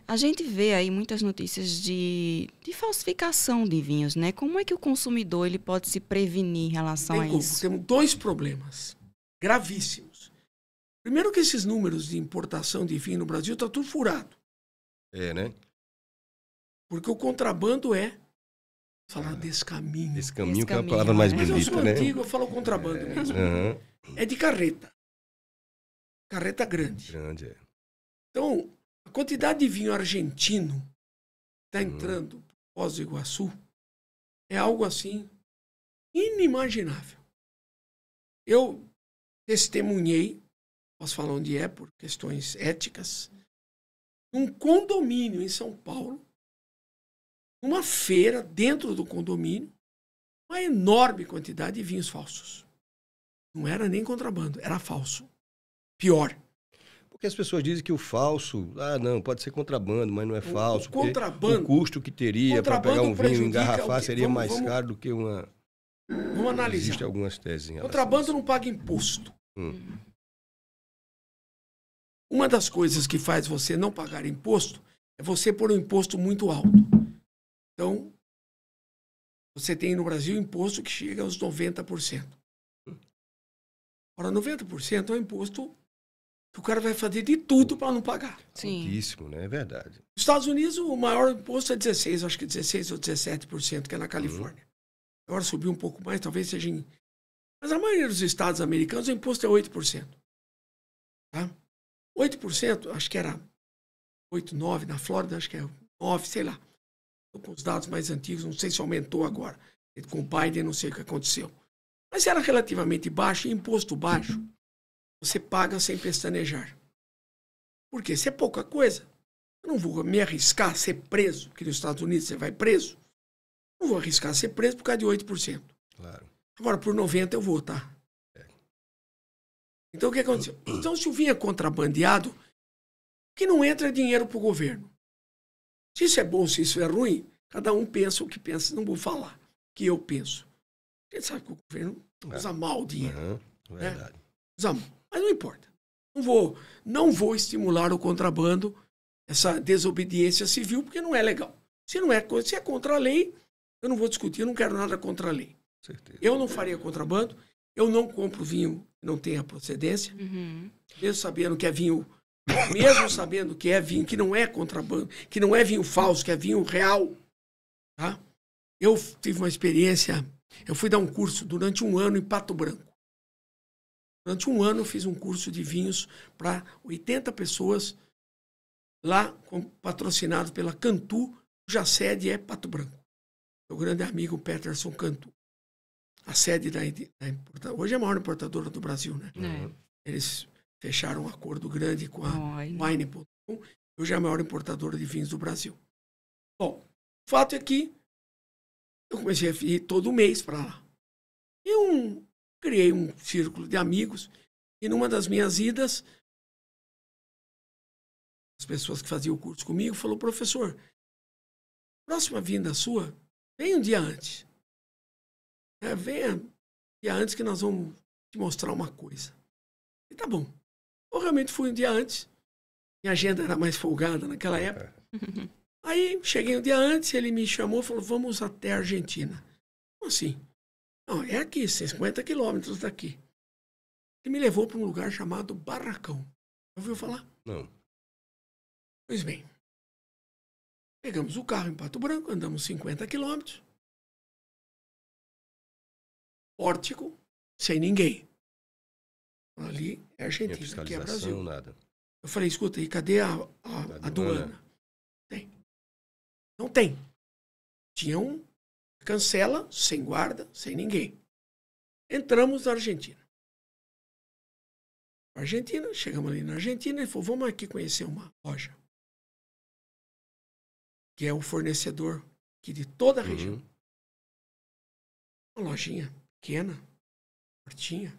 A: a gente vê aí muitas notícias de falsificação de vinhos, né? Como é que o consumidor ele pode se prevenir em relação a isso?
C: Temos dois problemas gravíssimos. Primeiro que esses números de importação de vinho no Brasil estão tudo furado.
B: É, né?
C: Porque o contrabando falar descaminho.
B: Descaminho que é a palavra mais bonita, né?
C: Mas eu sou antigo, eu falo contrabando mesmo. É de carreta. Carreta grande.
B: Grande, é.
C: Então, a quantidade de vinho argentino que está entrando por Foz do Iguaçu é algo assim inimaginável. Eu testemunhei, posso falar onde é por questões éticas, num condomínio em São Paulo, uma feira dentro do condomínio, uma enorme quantidade de vinhos falsos. Não era nem contrabando, era falso. Pior.
B: Porque as pessoas dizem que o falso, não, pode ser contrabando, mas não é falso.
C: O contrabando,
B: o custo que teria para pegar um vinho e engarrafar seria mais caro do que uma...
C: Vamos analisar.
B: Existem algumas teses em relação
C: contrabando não paga imposto. Uma das coisas que faz você não pagar imposto é você pôr um imposto muito alto. Então, você tem no Brasil imposto que chega aos 90%. Ora, 90% é um imposto que o cara vai fazer de tudo para não pagar.
A: Sim.
B: Altíssimo, né? É verdade.
C: Nos Estados Unidos, o maior imposto é 16%, acho que 16% ou 17%, que é na Califórnia. Agora subiu um pouco mais, talvez seja em Mas a maioria dos estados americanos, o imposto é 8%. Tá? 8%, acho que era 8, 9, na Flórida acho que é 9, sei lá. Estou com os dados mais antigos, não sei se aumentou agora. Com o Biden, não sei o que aconteceu. Mas era relativamente baixo, e imposto baixo, você paga sem pestanejar. Por quê? Se é pouca coisa, eu não vou me arriscar a ser preso, que nos Estados Unidos você vai preso. Não vou arriscar a ser preso por causa de 8%.
B: Claro.
C: Agora, por 90% eu vou, tá? Então, o que aconteceu? Então, se o vinho é contrabandeado, que não entra dinheiro para o governo. Se isso é bom, se isso é ruim, cada um pensa o que pensa. Não vou falar o que eu penso. A gente sabe que o governo usa mal o dinheiro.
B: Verdade.
C: Né? Usa mal. Mas não importa. Não vou estimular o contrabando, essa desobediência civil, porque não é legal. Se é contra a lei, eu não vou discutir, eu não quero nada contra a lei.
B: Certeza.
C: Eu não faria contrabando, eu não compro vinho que não tenha procedência, mesmo sabendo que é vinho, mesmo sabendo que é vinho que não é contrabando, que não é vinho falso, que é vinho real. Tá? Eu tive uma experiência, eu fui dar um curso durante 1 ano em Pato Branco. Durante 1 ano eu fiz um curso de vinhos para 80 pessoas, lá patrocinado pela Cantu, cuja sede é Pato Branco. Meu grande amigo Peterson Cantu. A sede da importadora. Hoje é a maior importadora do Brasil, né? Eles fecharam um acordo grande com a Wine.com. Hoje é a maior importadora de vinhos do Brasil. Bom, o fato é que eu comecei a ir todo mês para lá. E criei um círculo de amigos. E numa das minhas idas, as pessoas que faziam o curso comigo falou: professor, próxima vinda sua, vem um dia antes. Venha um dia antes que nós vamos te mostrar uma coisa. E tá bom. Eu realmente fui um dia antes. Minha agenda era mais folgada naquela época. Aí cheguei um dia antes, ele me chamou e falou: vamos até a Argentina. Como assim? Não, é aqui, 50 quilômetros daqui. Ele me levou para um lugar chamado Barracão. Ouviu falar?
B: Não.
C: Pois bem. Pegamos o carro em Pato Branco, andamos 50 quilômetros. Pórtico, sem ninguém. Ali é Argentina, aqui é Brasil.
B: Nada.
C: Eu falei: escuta, e cadê a aduana? Tem. Não tem. Tinha cancela, sem guarda, sem ninguém. Entramos na Argentina. Chegamos ali na Argentina, ele falou: vamos aqui conhecer uma loja. Que é o fornecedor aqui de toda a região. Uma lojinha pequena, curtinha.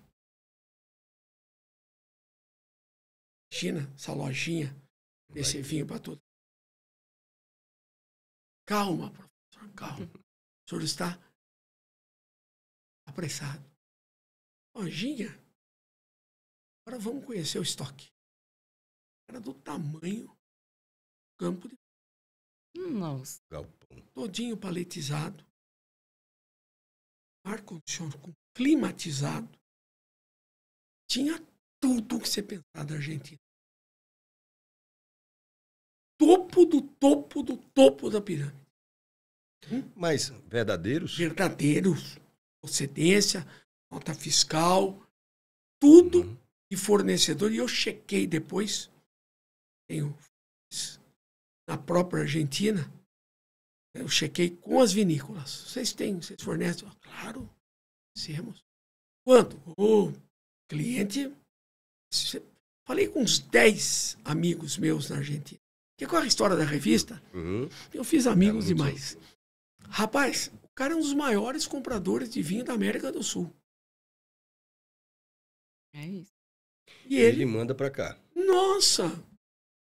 C: Imagina essa lojinha desse vinho para tudo. Calma, professor, calma. O senhor está apressado. Lojinha. Agora vamos conhecer o estoque. Era do tamanho do campo de...
A: Nossa.
B: Galpão.
C: Todinho paletizado. Ar-condicionado, climatizado. Tinha tudo que você pensar da Argentina. Topo do topo do topo da pirâmide.
B: Mas verdadeiros?
C: Verdadeiros. Procedência, nota fiscal, tudo de fornecedor. E eu chequei depois, na própria Argentina, eu chequei com as vinícolas. Vocês fornecem? Claro, temos. Quanto? O cliente... Falei com uns 10 amigos meus na Argentina. Que com a história da revista, eu fiz amigos demais. Rapaz, o cara é um dos maiores compradores de vinho da América do Sul.
A: É isso.
B: E ele manda para cá.
C: Nossa!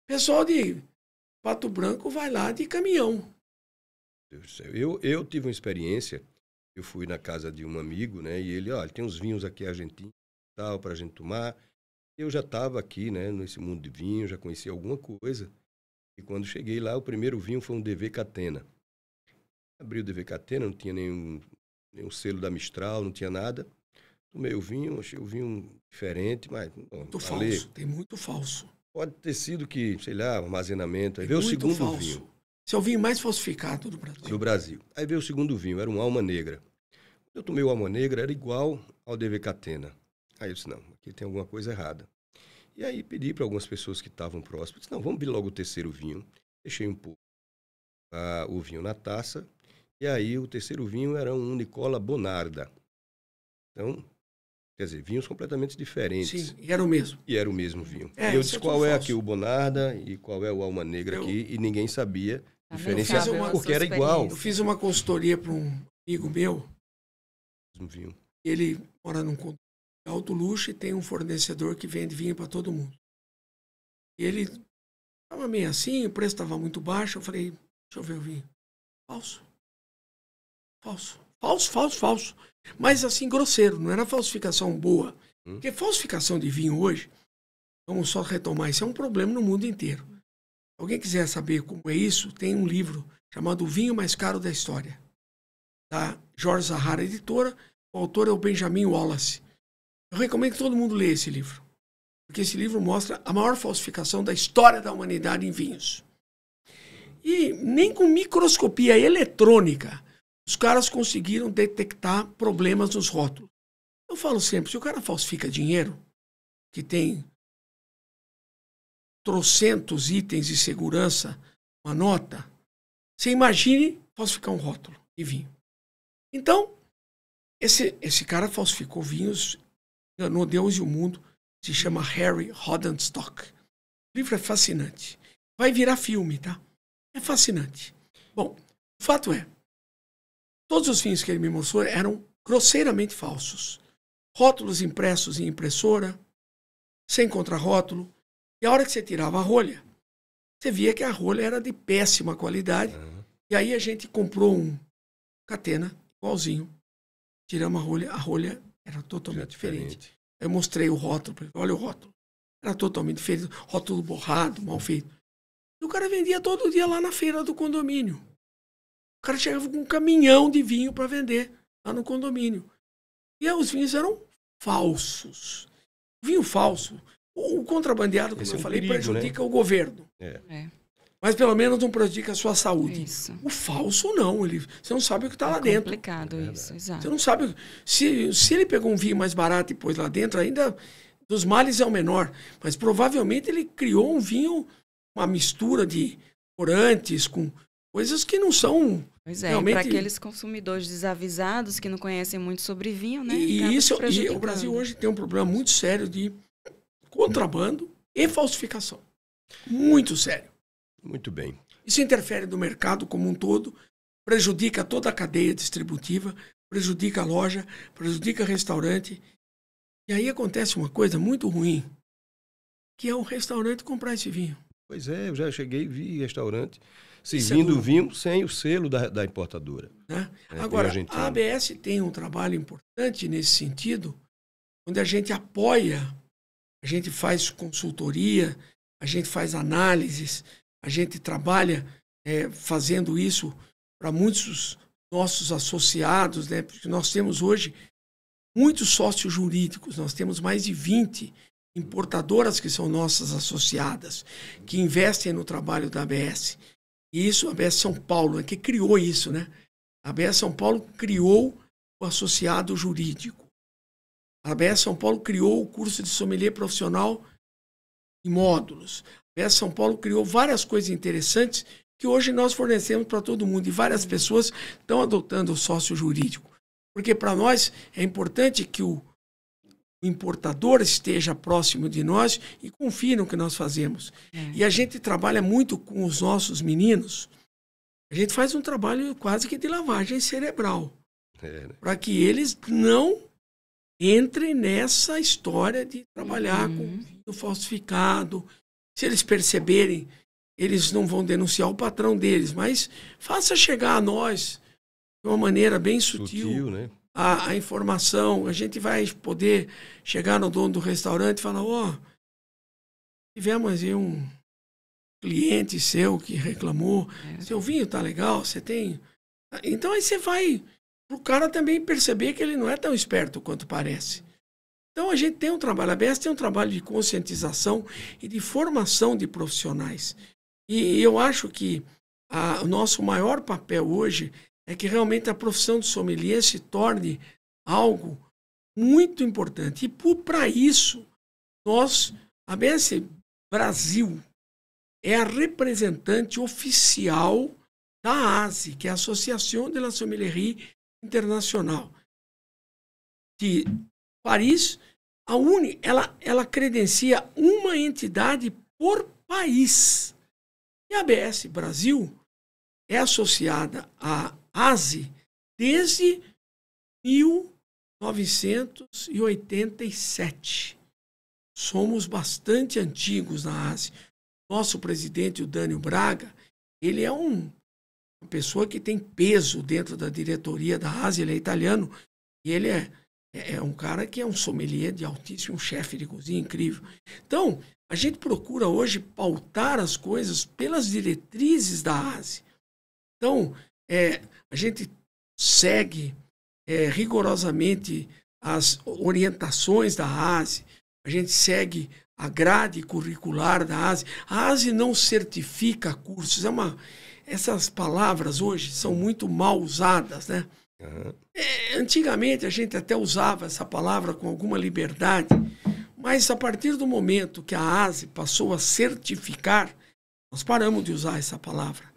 C: Pessoal de Pato Branco vai lá de caminhão.
B: Deus do céu. Eu tive uma experiência. Eu fui na casa de um amigo, né? E ele, olha, tem uns vinhos aqui argentinos, tal, para a gente tomar. Eu já estava aqui, né? Nesse mundo de vinho, já conhecia alguma coisa. E quando cheguei lá, o primeiro vinho foi um DV Catena. Abri o DV Catena, não tinha nenhum selo da Mistral, não tinha nada. Tomei o vinho, achei o vinho diferente, mas...
C: Muito falso, tem muito falso.
B: Pode ter sido que, sei lá, armazenamento. Aí veio o
C: muito
B: segundo
C: falso.
B: vinho.
C: Esse é o vinho mais falsificado do Brasil.
B: Do Brasil. Aí veio o segundo vinho, era um Alma Negra. Eu tomei o Alma Negra, era igual ao DV Catena. Aí eu disse, não, aqui tem alguma coisa errada. E aí pedi para algumas pessoas que estavam próximas, disse, não, vamos beber logo o terceiro vinho. Deixei um pouco o vinho na taça, e aí o terceiro vinho era um Nicola Bonarda. Então, quer dizer, vinhos completamente diferentes.
C: Sim, e era o mesmo.
B: E era o mesmo vinho. E eu disse, qual é aqui o Bonarda e qual é o Alma Negra aqui, e ninguém sabia diferenciar, porque era igual.
C: Eu fiz uma consultoria para um amigo meu,
B: Vinho.
C: ele mora num condomínio de alto luxo e tem um fornecedor que vende vinho para todo mundo. E ele estava meio assim, o preço estava muito baixo, eu falei, deixa eu ver o vinho. Falso. Falso. Falso, falso, falso. Mas assim, grosseiro, não era falsificação boa. Porque falsificação de vinho hoje, vamos só retomar, isso é um problema no mundo inteiro. Se alguém quiser saber como é isso, tem um livro chamado O Vinho Mais Caro da História, da Jorge Zahara, editora. O autor é o Benjamin Wallace. Eu recomendo que todo mundo leia esse livro, porque esse livro mostra a maior falsificação da história da humanidade em vinhos. E nem com microscopia eletrônica os caras conseguiram detectar problemas nos rótulos. Eu falo sempre, se o cara falsifica dinheiro, que tem trocentos itens de segurança, uma nota, você imagine falsificar um rótulo de vinho. Então, esse cara falsificou vinhos, enganou Deus e o mundo, se chama Harry Rodenstock. O livro é fascinante. Vai virar filme, tá? É fascinante. Bom, o fato é, todos os vinhos que ele me mostrou eram grosseiramente falsos. Rótulos impressos em impressora, sem contrarótulo. E a hora que você tirava a rolha, você via que a rolha era de péssima qualidade. E aí a gente comprou um Catena, igualzinho. Tiramos a rolha era totalmente diferente. Eu mostrei o rótulo, olha o rótulo. Era totalmente diferente, rótulo borrado, mal feito. E o cara vendia todo dia lá na feira do condomínio. O cara chegava com um caminhão de vinho para vender lá no condomínio. E aí os vinhos eram falsos. Vinho falso. O contrabandeado, como eu falei, perigo, prejudica, né, o governo. Mas pelo menos não prejudica a sua saúde. Isso. O falso não. Você não sabe o que está lá dentro. É
A: complicado isso, exato.
C: Você não sabe. Se ele pegou um vinho mais barato e pôs lá dentro, ainda dos males é o menor. Mas provavelmente ele criou um vinho, uma mistura de corantes com coisas que não são.
A: Pois é,
C: realmente...
A: para aqueles consumidores desavisados que não conhecem muito sobre vinho, né?
C: E o Brasil hoje tem um problema muito sério de contrabando e falsificação. Muito sério.
B: Muito bem.
C: Isso interfere no mercado como um todo, prejudica toda a cadeia distributiva, prejudica a loja, prejudica o restaurante. E aí acontece uma coisa muito ruim, que é o restaurante comprar esse vinho.
B: Pois é, eu já cheguei e vi restaurante servindo vinho sem o selo da importadora.
C: Né? Agora, a ABS tem um trabalho importante nesse sentido, onde a gente apoia, a gente faz consultoria, a gente faz análises, a gente trabalha fazendo isso para muitos nossos associados, né? Porque nós temos hoje muitos sócios jurídicos, nós temos mais de 20 importadoras que são nossas associadas, que investem no trabalho da ABS. E isso, a ABS São Paulo, que criou isso, né? A ABS São Paulo criou o associado jurídico. A ABS São Paulo criou o curso de sommelier profissional em módulos. A ABS São Paulo criou várias coisas interessantes que hoje nós fornecemos para todo mundo. E várias pessoas estão adotando o sócio jurídico. Porque para nós é importante que o importador esteja próximo de nós e confie no que nós fazemos. E a gente trabalha muito com os nossos meninos. A gente faz um trabalho quase que de lavagem cerebral. Para que eles não entrem nessa história de trabalhar com vinho falsificado. Se eles perceberem, eles não vão denunciar o patrão deles, mas faça chegar a nós de uma maneira bem sutil, né? A informação. A gente vai poder chegar no dono do restaurante e falar, tivemos aí um cliente seu que reclamou, seu vinho tá legal, você tem... Então aí você vai pro cara também perceber que ele não é tão esperto quanto parece. Então a gente tem um trabalho, a ABS tem um trabalho de conscientização e de formação de profissionais. E eu acho que o nosso maior papel hoje é que realmente a profissão de sommelier se torne algo muito importante. E para isso, a ABS Brasil é a representante oficial da ASI, que é a Associação de la Sommellerie Internacional de Paris. Ela credencia uma entidade por país. E a ABS Brasil é associada à ASI desde 1987. Somos bastante antigos na ASI. Nosso presidente, o Dânio Braga, ele é uma pessoa que tem peso dentro da diretoria da ASI, ele é italiano, e ele é um cara que é um sommelier de altíssimo, um chefe de cozinha incrível. Então, a gente procura hoje pautar as coisas pelas diretrizes da ASI. Então, a gente segue rigorosamente as orientações da ASI, a gente segue a grade curricular da ASI. A ASI não certifica cursos. Essas palavras hoje são muito mal usadas, né? Uhum. Antigamente a gente até usava essa palavra com alguma liberdade, mas a partir do momento que a ASI passou a certificar, nós paramos de usar essa palavra,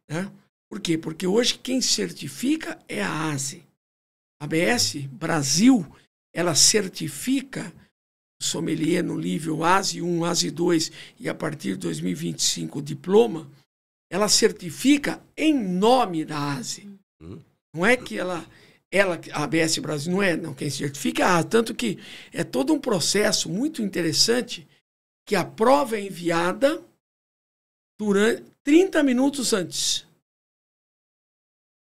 C: né? Por quê? Porque hoje quem certifica é a ASI. A ABS Brasil, ela certifica o sommelier no nível ASI 1, ASI 2 e a partir de 2025 o diploma, ela certifica em nome da ASI. Não é que a ABS Brasil não, quem certifica é a ASI. Tanto que é todo um processo muito interessante que a prova é enviada durante 30 minutos antes.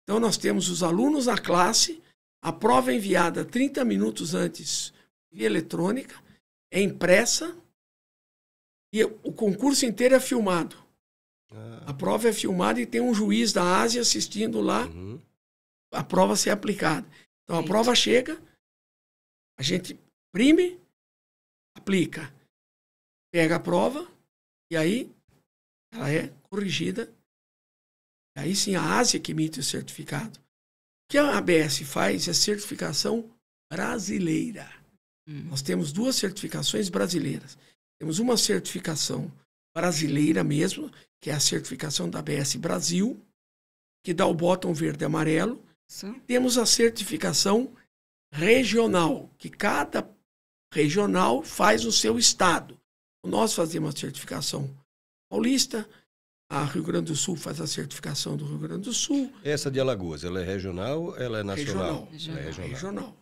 C: Então nós temos os alunos na classe, a prova é enviada 30 minutos antes via eletrônica, é impressa e o concurso inteiro é filmado. A prova é filmada e tem um juiz da ASI assistindo lá a prova ser aplicada. Então a prova chega, a gente imprime, aplica, pega a prova e aí ela é corrigida. Aí sim a ASI que emite o certificado. O que a ABS faz é certificação brasileira. Nós temos 2 certificações brasileiras. Temos uma certificação brasileira mesmo, que é a certificação da ABS Brasil, que dá o botão verde e amarelo. Sim. Temos a certificação regional, que cada regional faz o seu estado. Nós fazemos a certificação paulista, a Rio Grande do Sul faz a certificação do Rio Grande do Sul.
B: Essa de Alagoas, ela é regional ou ela é nacional?
C: Regional.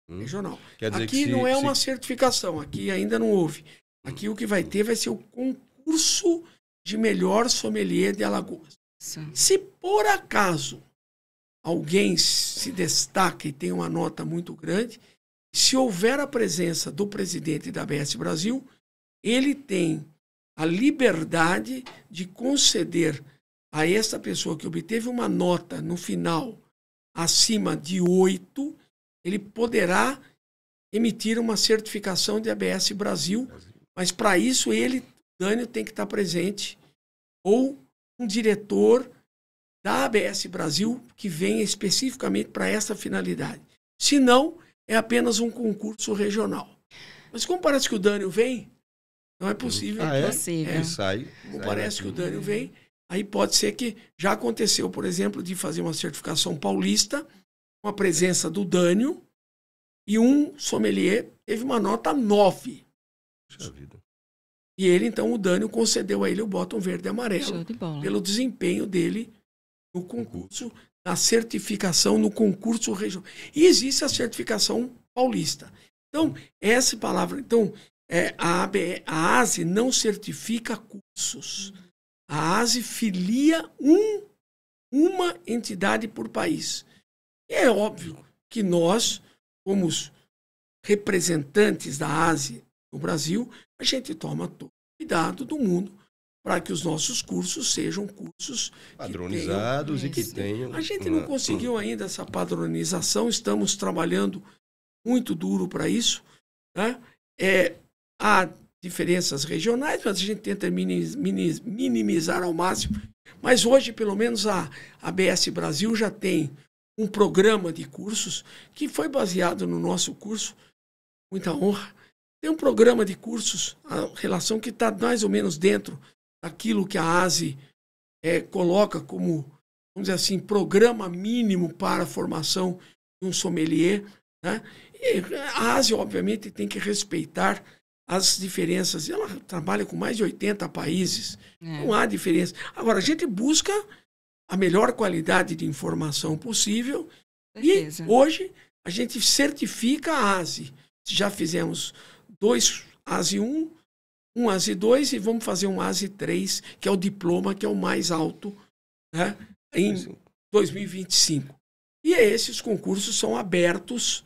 C: Regional.
B: Quer dizer
C: aqui
B: que
C: não é uma certificação, aqui ainda não houve. Aqui o que vai ter vai ser o concurso de melhor sommelier de Alagoas. Sim. Se por acaso alguém se destaca e tem uma nota muito grande, se houver a presença do presidente da ABS Brasil, ele tem a liberdade de conceder a essa pessoa que obteve uma nota no final acima de 8, ele poderá emitir uma certificação de ABS Brasil, mas para isso Dânio, tem que estar presente, ou um diretor da ABS Brasil que venha especificamente para essa finalidade. Se não, é apenas um concurso regional. Mas como parece que o Dânio vem, não é possível.
A: É possível.
B: Ele sai.
C: Como parece que o Dânio vem, aí pode ser que já aconteceu, por exemplo, de fazer uma certificação paulista com a presença do Dânio e um sommelier teve uma nota 9.
B: Puxa vida.
C: E ele, então, o Dânio concedeu a ele o botão verde e amarelo pelo desempenho dele no concurso, na certificação no concurso regional. E existe a certificação paulista. Então, essa palavra... Então, a ASI não certifica cursos. A ASI filia uma entidade por país. E é óbvio que nós, como os representantes da ASI no Brasil, a gente toma todo o cuidado do mundo para que os nossos cursos sejam cursos
B: padronizados e que tenham...
C: A gente não conseguiu ainda essa padronização, estamos trabalhando muito duro para isso, né? A diferenças regionais, mas a gente tenta minimizar ao máximo. Mas hoje, pelo menos, a ABS Brasil já tem um programa de cursos que foi baseado no nosso curso, muita honra. Tem um programa de cursos, a relação que está mais ou menos dentro daquilo que a ASE coloca como, vamos dizer assim, programa mínimo para a formação de um sommelier, né? E a ASE, obviamente, tem que respeitar as diferenças. Ela trabalha com mais de 80 países. Não há diferença. Agora, a gente busca a melhor qualidade de informação possível. Certeza. E hoje a gente certifica a ASE. Já fizemos 2 ASE 1, um ASE 2 e vamos fazer um ASE 3, que é o diploma, que é o mais alto, né, em 2025. E esses concursos são abertos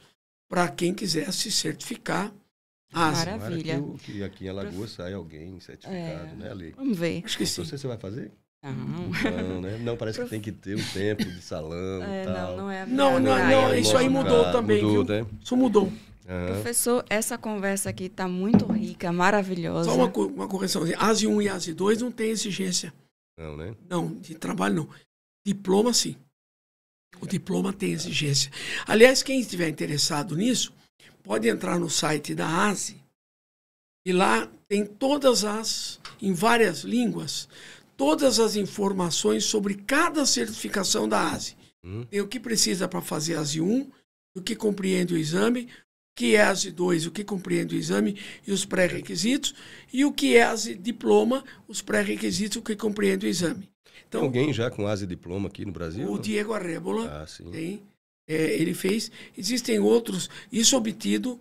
C: para quem quiser se certificar.
A: Maravilha.
B: Que aqui em Alagoas sai alguém certificado, né, Ali?
A: Vamos ver.
C: Acho que sim.
B: Não sei se você vai fazer.
A: Não,
B: né? Não, parece que tem que ter o tempo de salão e tal.
C: Não, isso aí mudou também,
B: mudou,
C: viu?
B: Né?
C: Isso mudou.
A: Professor, essa conversa aqui está muito rica, maravilhosa.
C: Só uma correção. ASE 1 e ASE 2 não tem exigência.
B: Não, né?
C: Não, de trabalho não. Diploma, sim. O diploma tem exigência. Aliás, quem estiver interessado nisso, pode entrar no site da ASE e lá tem em várias línguas, todas as informações sobre cada certificação da ASE. Tem o que precisa para fazer ASE 1, o que compreende o exame, o que é ASE 2, o que compreende o exame e os pré-requisitos, e o que é ASE diploma, os pré-requisitos, o que compreende o exame. Então,
B: tem alguém já com ASE diploma aqui no Brasil?
C: O Diego Arrébola
B: sim.
C: tem. Ele fez. Existem outros, isso obtido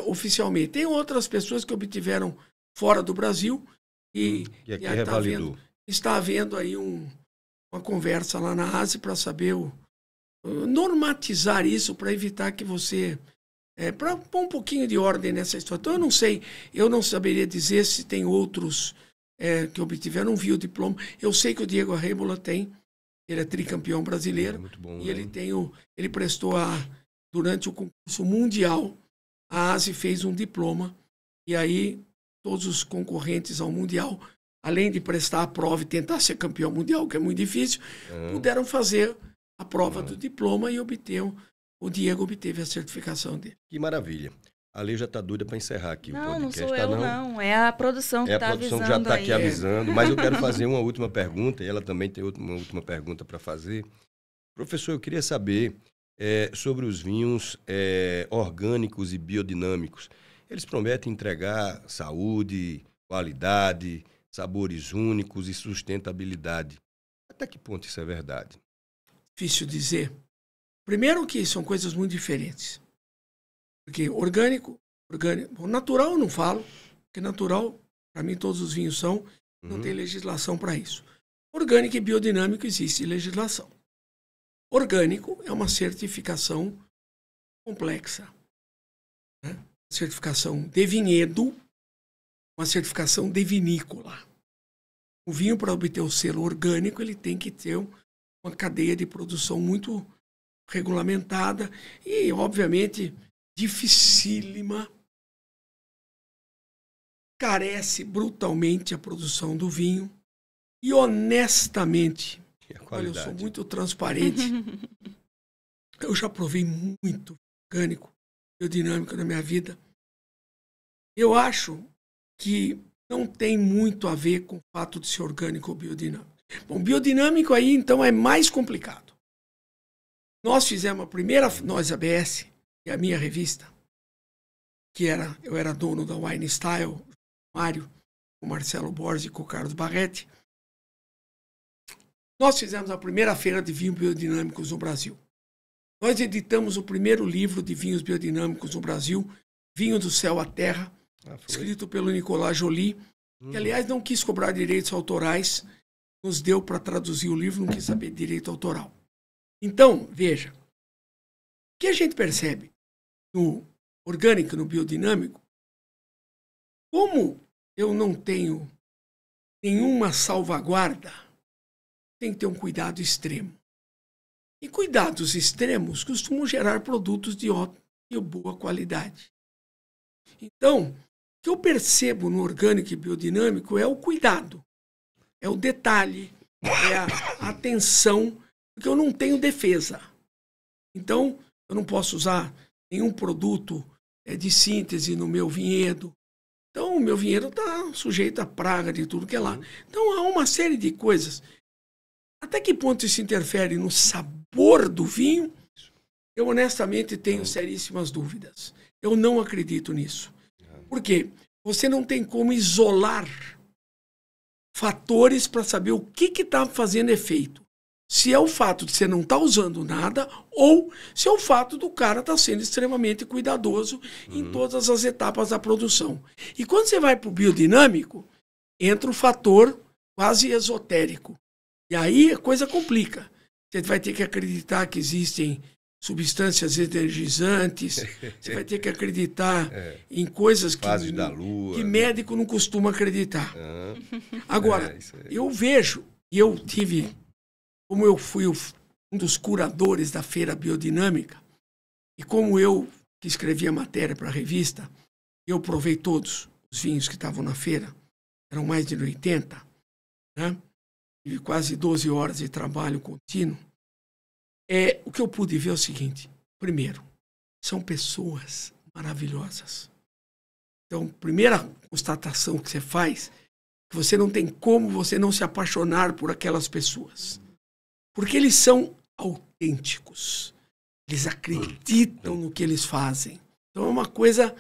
C: oficialmente. Tem outras pessoas que obtiveram fora do Brasil e
B: aqui revalidou.
C: Está havendo aí uma conversa lá na ASE para saber normatizar isso, para evitar que você... para pôr um pouquinho de ordem nessa história. Então, eu não saberia dizer se tem outros que obtiveram, não vi o diploma. Eu sei que o Diego Arrébola tem, ele é tricampeão brasileiro,
B: muito bom,
C: e ele prestou durante o concurso mundial, a ASE fez um diploma, e aí todos os concorrentes ao mundial, além de prestar a prova e tentar ser campeão mundial, que é muito difícil, puderam fazer a prova do diploma e o Diego obteve a certificação dele.
B: Que maravilha. A Lei já está doida para encerrar aqui o podcast.
A: Não sou eu, não. É a produção que está avisando.
B: É a produção que já está aqui avisando. Mas eu quero fazer uma última pergunta, e ela também tem uma última pergunta para fazer. Professor, eu queria saber sobre os vinhos orgânicos e biodinâmicos. Eles prometem entregar saúde, qualidade, sabores únicos e sustentabilidade. Até que ponto isso é verdade?
C: Difícil dizer. Primeiro que são coisas muito diferentes. Porque orgânico, natural eu não falo, porque natural, para mim todos os vinhos são, não tem legislação para isso. Orgânico e biodinâmico existe legislação. Orgânico é uma certificação complexa. Né? Certificação de vinhedo, uma certificação de vinícola. O vinho, para obter o selo orgânico, ele tem que ter uma cadeia de produção muito regulamentada e, obviamente, dificílima. Carece brutalmente a produção do vinho e, honestamente, olha, eu sou muito transparente. Eu já provei muito orgânico, biodinâmico na minha vida. Eu acho que não tem muito a ver com o fato de ser orgânico ou biodinâmico. Bom, biodinâmico aí, então, é mais complicado. Nós fizemos nós, ABS, que é a minha revista, eu era dono da Wine Style, Mário, com o Marcelo Borges e com o Carlos Barretti. Nós fizemos a primeira feira de vinhos biodinâmicos no Brasil. Nós editamos o primeiro livro de vinhos biodinâmicos no Brasil, Vinho do Céu à Terra, escrito pelo Nicolas Joly, que, aliás, não quis cobrar direitos autorais, nos deu para traduzir o livro, não quis saber de direito autoral. Então, veja, o que a gente percebe no orgânico, no biodinâmico, como eu não tenho nenhuma salvaguarda, tem que ter um cuidado extremo. E cuidados extremos costumam gerar produtos de ótima e boa qualidade. Então, que eu percebo no orgânico e biodinâmico é o cuidado, é o detalhe, é a atenção, porque eu não tenho defesa. Então, eu não posso usar nenhum produto de síntese no meu vinhedo. Então, o meu vinhedo está sujeito à praga de tudo que é lá. Então, há uma série de coisas. Até que ponto isso interfere no sabor do vinho? Eu, honestamente, tenho seríssimas dúvidas. Eu não acredito nisso. Por quê? Você não tem como isolar fatores para saber o que está fazendo efeito. Se é o fato de você não estar usando nada ou se é o fato do cara estar sendo extremamente cuidadoso em todas as etapas da produção. E quando você vai para o biodinâmico, entra um fator quase esotérico. E aí a coisa complica. Você vai ter que acreditar que existem substâncias energizantes, você vai ter que acreditar em coisas que médico não costuma acreditar. Agora, eu vejo, e eu tive, como eu fui um dos curadores da Feira Biodinâmica, e como eu que escrevi a matéria para a revista, eu provei todos os vinhos que estavam na feira, eram mais de 80, né? Tive quase 12 horas de trabalho contínuo. O que eu pude ver é o seguinte: primeiro, são pessoas maravilhosas. Então, primeira constatação que você faz, que você não tem como você não se apaixonar por aquelas pessoas. Porque eles são autênticos. Eles acreditam no que eles fazem. Então, é uma coisa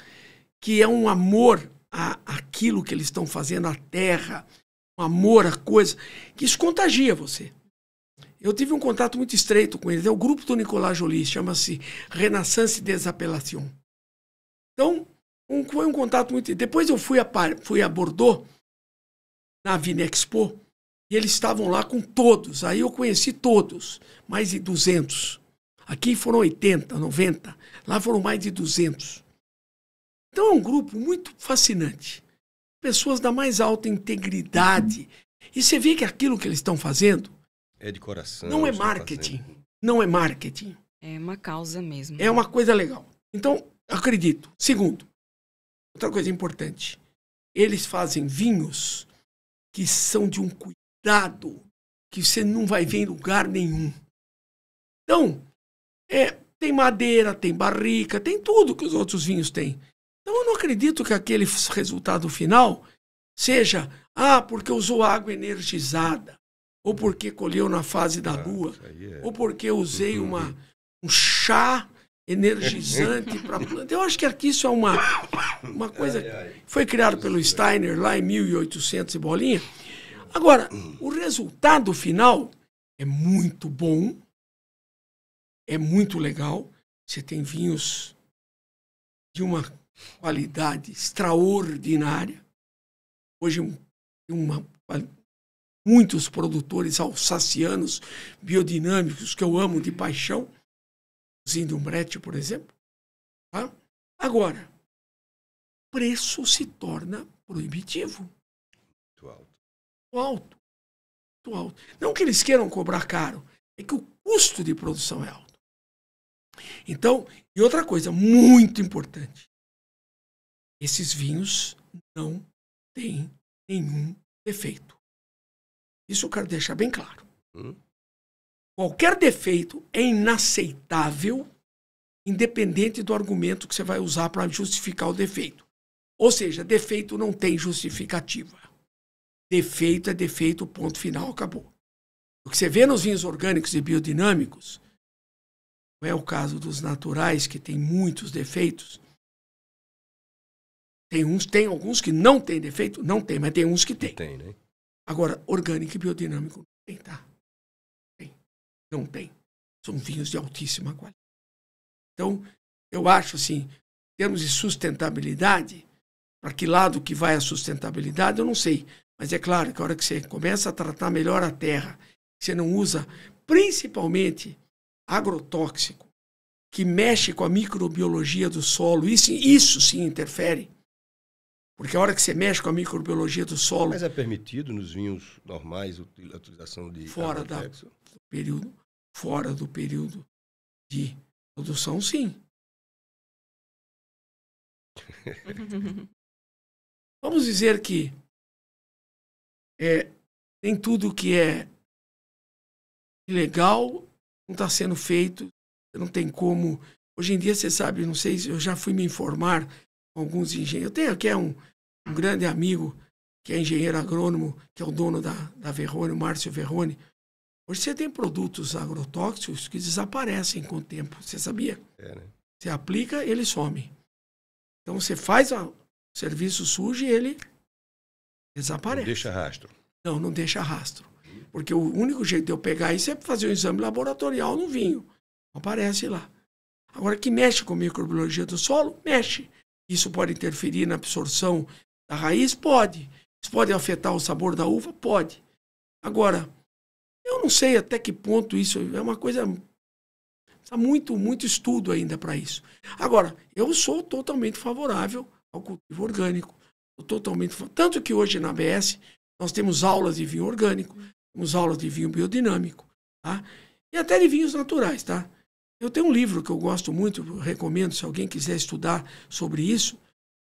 C: que é um amor àquilo que eles estão fazendo, à terra, um amor à coisa, que isso contagia você. Eu tive um contato muito estreito com eles. É o grupo do Nicolas Joly, chama-se Renaissance des Appellations. Então, foi um contato muito... Depois eu fui a Bordeaux, na Vinexpo, e eles estavam lá com todos. Aí eu conheci todos, mais de 200. Aqui foram 80, 90. Lá foram mais de 200. Então é um grupo muito fascinante. Pessoas da mais alta integridade. E você vê que aquilo que eles estão fazendo
B: é de coração.
C: Não é marketing. Não é marketing.
A: É uma causa mesmo.
C: É uma coisa legal. Então, acredito. Segundo, outra coisa importante. Eles fazem vinhos que são de um cuidado que você não vai ver em lugar nenhum. Então, tem madeira, tem barrica, tem tudo que os outros vinhos têm. Então, eu não acredito que aquele resultado final seja, porque usou água energizada, ou porque colheu na fase da lua, ou porque usei um chá energizante para planta. Eu acho que aqui isso é uma coisa que foi criado pelo Steiner lá em 1800 e bolinha. Agora, o resultado final é muito bom, é muito legal. Você tem vinhos de uma qualidade extraordinária. Hoje, muitos produtores alsacianos biodinâmicos que eu amo de paixão, Zindumbretti, por exemplo. Tá? Agora, o preço se torna proibitivo.
B: Muito alto.
C: Muito alto. Não que eles queiram cobrar caro, é que o custo de produção é alto. Então, e outra coisa muito importante, esses vinhos não têm nenhum defeito. Isso eu quero deixar bem claro. Qualquer defeito é inaceitável, independente do argumento que você vai usar para justificar o defeito. Ou seja, defeito não tem justificativa. Defeito é defeito, ponto final, acabou. O que você vê nos vinhos orgânicos e biodinâmicos, não é o caso dos naturais, que tem muitos defeitos. Tem alguns que não têm defeito? Não tem, mas tem uns que tem.
B: Tem, né?
C: Agora, orgânico e biodinâmico não tem, tá? Não tem. São vinhos de altíssima qualidade. Então, eu acho assim, em termos de sustentabilidade, para que lado que vai a sustentabilidade, eu não sei. Mas é claro que a hora que você começa a tratar melhor a terra, você não usa, principalmente, agrotóxico, que mexe com a microbiologia do solo, isso sim interfere. Porque a hora que você mexe com a microbiologia do solo...
B: Mas é permitido nos vinhos normais a utilização de
C: fora do período de produção, sim. vamos dizer que tem tudo que é ilegal, não está sendo feito, não tem como. Hoje em dia, você sabe, não sei, eu já fui me informar com alguns engenheiros. Eu tenho aqui um grande amigo, que é engenheiro agrônomo, que é o dono da Verrone, o Márcio Verrone. Hoje você tem produtos agrotóxicos que desaparecem com o tempo, você sabia?
B: Né?
C: Você aplica, ele some. Então você faz o serviço sujo e ele desaparece.
B: Não deixa rastro.
C: Não deixa rastro. Porque o único jeito de eu pegar isso é fazer um exame laboratorial no vinho. Aparece lá. Agora, que mexe com a microbiologia do solo? Mexe. Isso pode interferir na absorção da raiz? Pode. Isso pode afetar o sabor da uva? Pode. Agora, eu não sei até que ponto isso é uma coisa... Há muito estudo ainda para isso. Agora, eu sou totalmente favorável ao cultivo orgânico. Tanto que hoje na ABS nós temos aulas de vinho orgânico, temos aulas de vinho biodinâmico, tá? E até de vinhos naturais, tá? Eu tenho um livro que eu gosto muito, eu recomendo se alguém quiser estudar sobre isso,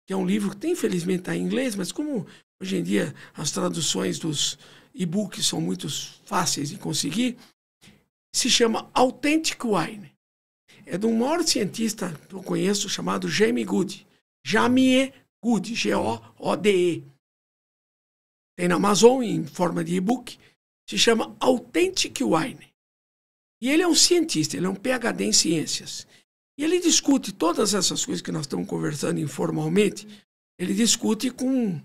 C: que é um livro que infelizmente está em inglês, mas como hoje em dia as traduções dos e-books são muito fáceis de conseguir, se chama Authentic Wine. É de um maior cientista que eu conheço chamado Jamie Goode. Jamie Goode, G-O-O-D-E. Tem na Amazon em forma de e-book. Se chama Authentic Wine. E ele é um cientista, ele é um PhD em ciências. E ele discute todas essas coisas que nós estamos conversando informalmente, ele discute com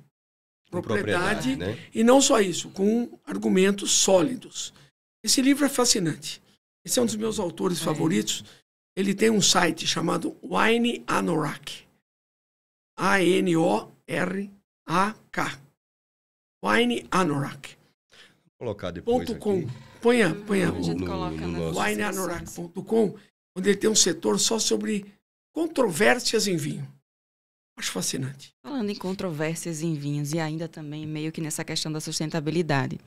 C: propriedade, né? E não só isso, com argumentos sólidos. Esse livro é fascinante. Esse é um dos meus autores favoritos. Ele tem um site chamado Wine Anorak. A-N-O-R-A-K. Wine Anorak.
B: Vou colocar depois
C: .com.
B: aqui.
C: Ponha
B: no
C: wineanorak.com, onde ele tem um setor só sobre controvérsias em vinho. Acho fascinante.
A: Falando em controvérsias em vinhos e ainda também meio que nessa questão da sustentabilidade.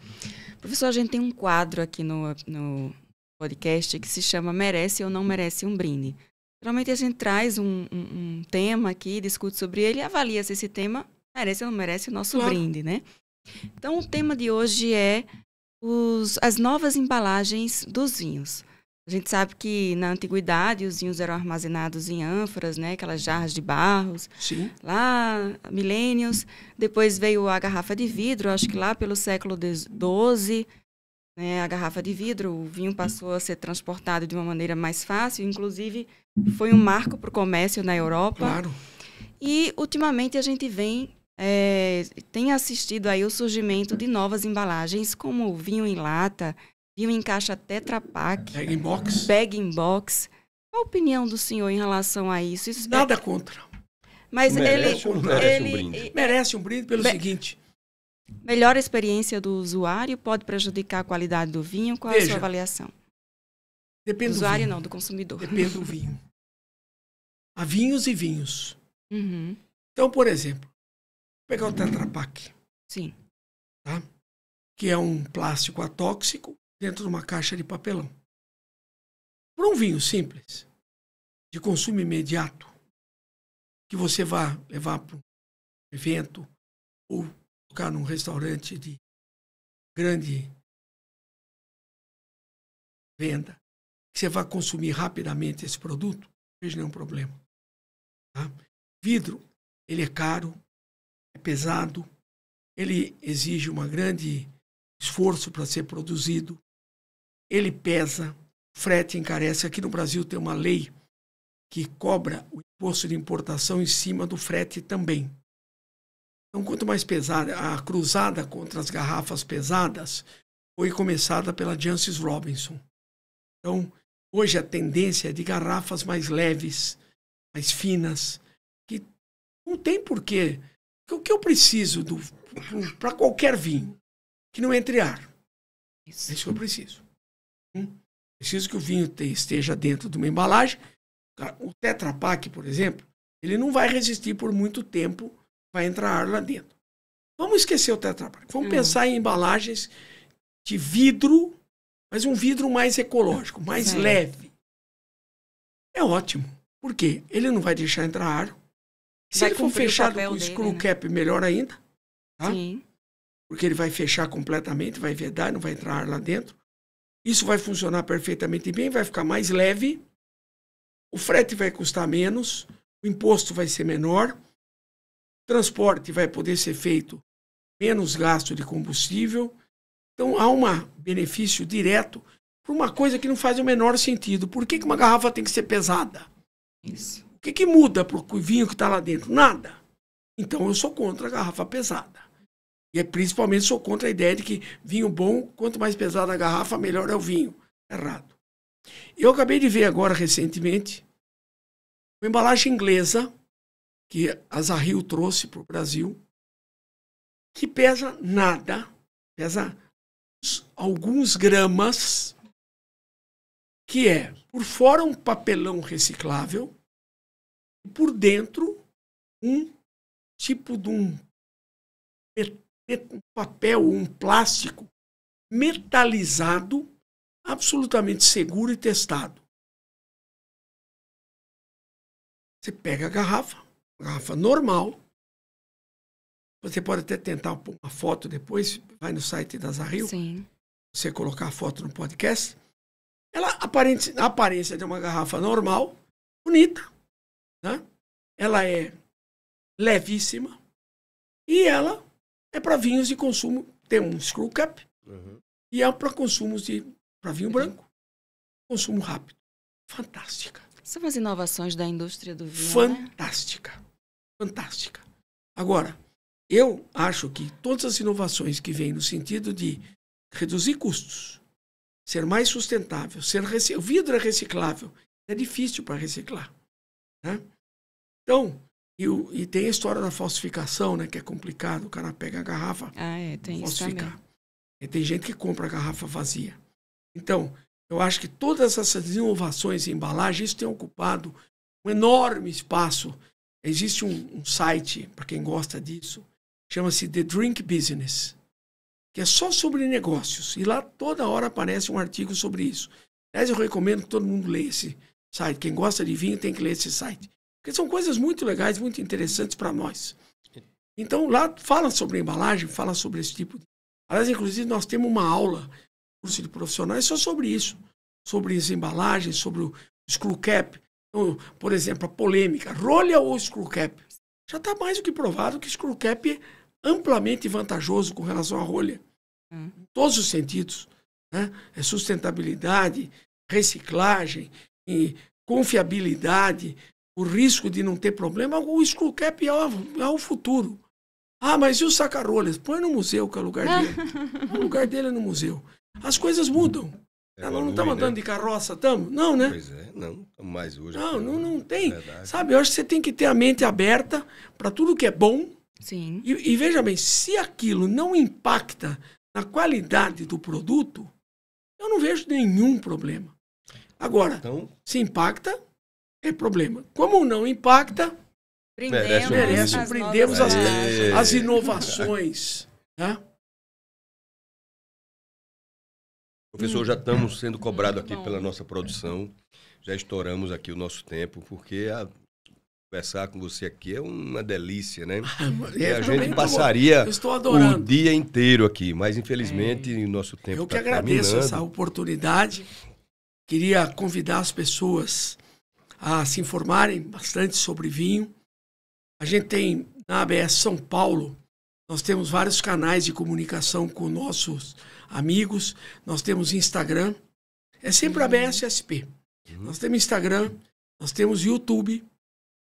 A: Professor, a gente tem um quadro aqui no podcast que se chama Merece ou Não Merece um Brinde. Geralmente a gente traz um tema aqui, discute sobre ele e avalia se esse tema merece ou não merece o nosso brinde, né? Então, o tema de hoje é as novas embalagens dos vinhos. A gente sabe que na antiguidade os vinhos eram armazenados em ânforas, né? Aquelas jarras de barros.
C: Sim.
A: Lá, milênios. Depois veio a garrafa de vidro, acho que lá pelo século XII, né? A garrafa de vidro, o vinho passou a ser transportado de uma maneira mais fácil. Inclusive, foi um marco para o comércio na Europa.
C: Claro.
A: E, ultimamente, a gente tem assistido aí o surgimento de novas embalagens, como vinho em lata, vinho em caixa Tetra Pak, bag in box. Qual a opinião do senhor em relação a isso?
C: Nada contra.
A: Mas
B: merece um brinde?
C: Merece um brinde pelo seguinte.
A: Melhor experiência do usuário pode prejudicar a qualidade do vinho? Qual é a sua avaliação?
C: Depende
A: do usuário,
C: do vinho.
A: Não, do consumidor.
C: Depende do vinho. Há vinhos e vinhos.
A: Uhum.
C: Então, por exemplo, vou pegar o Tetra Pak.
A: Sim.
C: Tá? Que é um plástico atóxico dentro de uma caixa de papelão. Para um vinho simples, de consumo imediato, que você vá levar para um evento ou colocar num restaurante de grande venda, que você vai consumir rapidamente esse produto, não vejo nenhum problema. Tá? Vidro, ele é caro, é pesado, ele exige um grande esforço para ser produzido, ele pesa, frete encarece. Aqui no Brasil tem uma lei que cobra o imposto de importação em cima do frete também. Então, quanto mais pesada, a cruzada contra as garrafas pesadas foi começada pela Jancis Robinson. Então, hoje a tendência é de garrafas mais leves, mais finas, que não tem porquê. O que eu preciso para qualquer vinho? Que não entre ar.
A: Isso.
C: É isso que eu preciso. Preciso que o vinho esteja dentro de uma embalagem. O Tetra Pak, por exemplo, ele não vai resistir por muito tempo, vai entrar ar lá dentro. Vamos esquecer o Tetra Pak. Vamos pensar em embalagens de vidro, mas um vidro mais ecológico, mais leve. É ótimo. Por quê? Ele não vai deixar entrar ar, Se ele for fechado com o screw cap, melhor ainda. Tá?
A: Sim.
C: Porque ele vai fechar completamente, vai vedar, não vai entrar ar lá dentro. Isso vai funcionar perfeitamente bem, vai ficar mais leve. O frete vai custar menos, o imposto vai ser menor, o transporte vai poder ser feito menos gasto de combustível. Então, há um benefício direto por uma coisa que não faz o menor sentido. Por que uma garrafa tem que ser pesada?
A: Isso.
C: O que muda para o vinho que está lá dentro? Nada. Então, eu sou contra a garrafa pesada. E principalmente sou contra a ideia de que vinho bom, quanto mais pesada a garrafa, melhor é o vinho. Errado. Eu acabei de ver agora, recentemente, uma embalagem inglesa que a Zahil trouxe para o Brasil, que pesa nada, pesa alguns gramas, que é, por fora, um papelão reciclável, e por dentro, um tipo de um papel, um plástico metalizado, absolutamente seguro e testado. Você pega a garrafa normal. Você pode até tentar pôr uma foto depois, vai no site da Zahil.
A: Sim.
C: Você colocar a foto no podcast. Ela, a aparência de uma garrafa normal, bonita, né? Ela é levíssima e ela é para vinhos de consumo. Tem um screw cap e é para consumos para vinho branco. Consumo rápido. Fantástica.
A: São as inovações da indústria do vinho,
C: Fantástica. Né? Fantástica. Agora, eu acho que todas as inovações que vêm no sentido de reduzir custos, ser mais sustentável, o vidro é reciclável, é difícil para reciclar. Né? Então, e tem a história da falsificação, né, que é complicado, o cara pega a garrafa,
A: tem
C: falsificar.
A: Isso também.
C: E tem gente que compra a garrafa vazia. Então, eu acho que todas essas inovações em embalagem, isso tem ocupado um enorme espaço. Existe um site, para quem gosta disso, chama-se The Drink Business, que é só sobre negócios. E lá toda hora aparece um artigo sobre isso. Aliás, eu recomendo que todo mundo leia esse site. Quem gosta de vinho tem que ler esse site. Porque são coisas muito legais, muito interessantes para nós. Então, lá fala sobre embalagem, fala sobre esse tipo de... Aliás, inclusive, nós temos uma aula, curso de profissionais, só sobre isso. Sobre as embalagens, sobre o screw cap. Então, por exemplo, a polêmica, rolha ou screw cap? Já está mais do que provado que screw cap é amplamente vantajoso com relação à rolha. Em todos os sentidos. Né? É sustentabilidade, reciclagem, e confiabilidade, o risco de não ter problema. O screw cap é o futuro. Ah, mas e os saca-rolhas? Põe no museu, que é o lugar dele. O lugar dele é no museu. As coisas mudam. Nós não estamos andando de carroça, estamos? Não, né?
B: Pois é, não. Estamos mais hoje.
C: Não tem.
B: Verdade.
C: Sabe, eu acho que você tem que ter a mente aberta para tudo que é bom.
A: Sim.
C: E veja bem, se aquilo não impacta na qualidade do produto, eu não vejo nenhum problema. Agora, se impacta, é problema. Como não impacta, prendemos as inovações. Né?
B: Professor, já estamos sendo cobrados aqui pela nossa produção. Já estouramos aqui o nosso tempo, porque conversar com você aqui é uma delícia, né? E a gente passaria o dia inteiro aqui, mas infelizmente o nosso tempo está terminando.
C: Eu que agradeço essa oportunidade. Queria convidar as pessoas a se informarem bastante sobre vinho. A gente tem, na ABS São Paulo, nós temos vários canais de comunicação com nossos amigos. Nós temos Instagram. É sempre ABS SP. Nós temos Instagram, nós temos YouTube,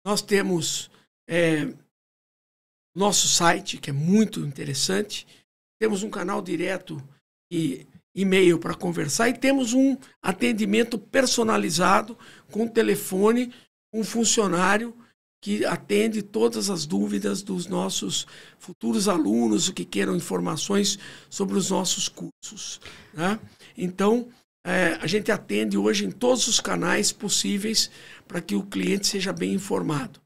C: nós temos nosso site, que é muito interessante. Temos um canal direto e e-mail para conversar. E temos um atendimento personalizado com telefone, um funcionário que atende todas as dúvidas dos nossos futuros alunos que queiram informações sobre os nossos cursos. Né? Então, a gente atende hoje em todos os canais possíveis para que o cliente seja bem informado.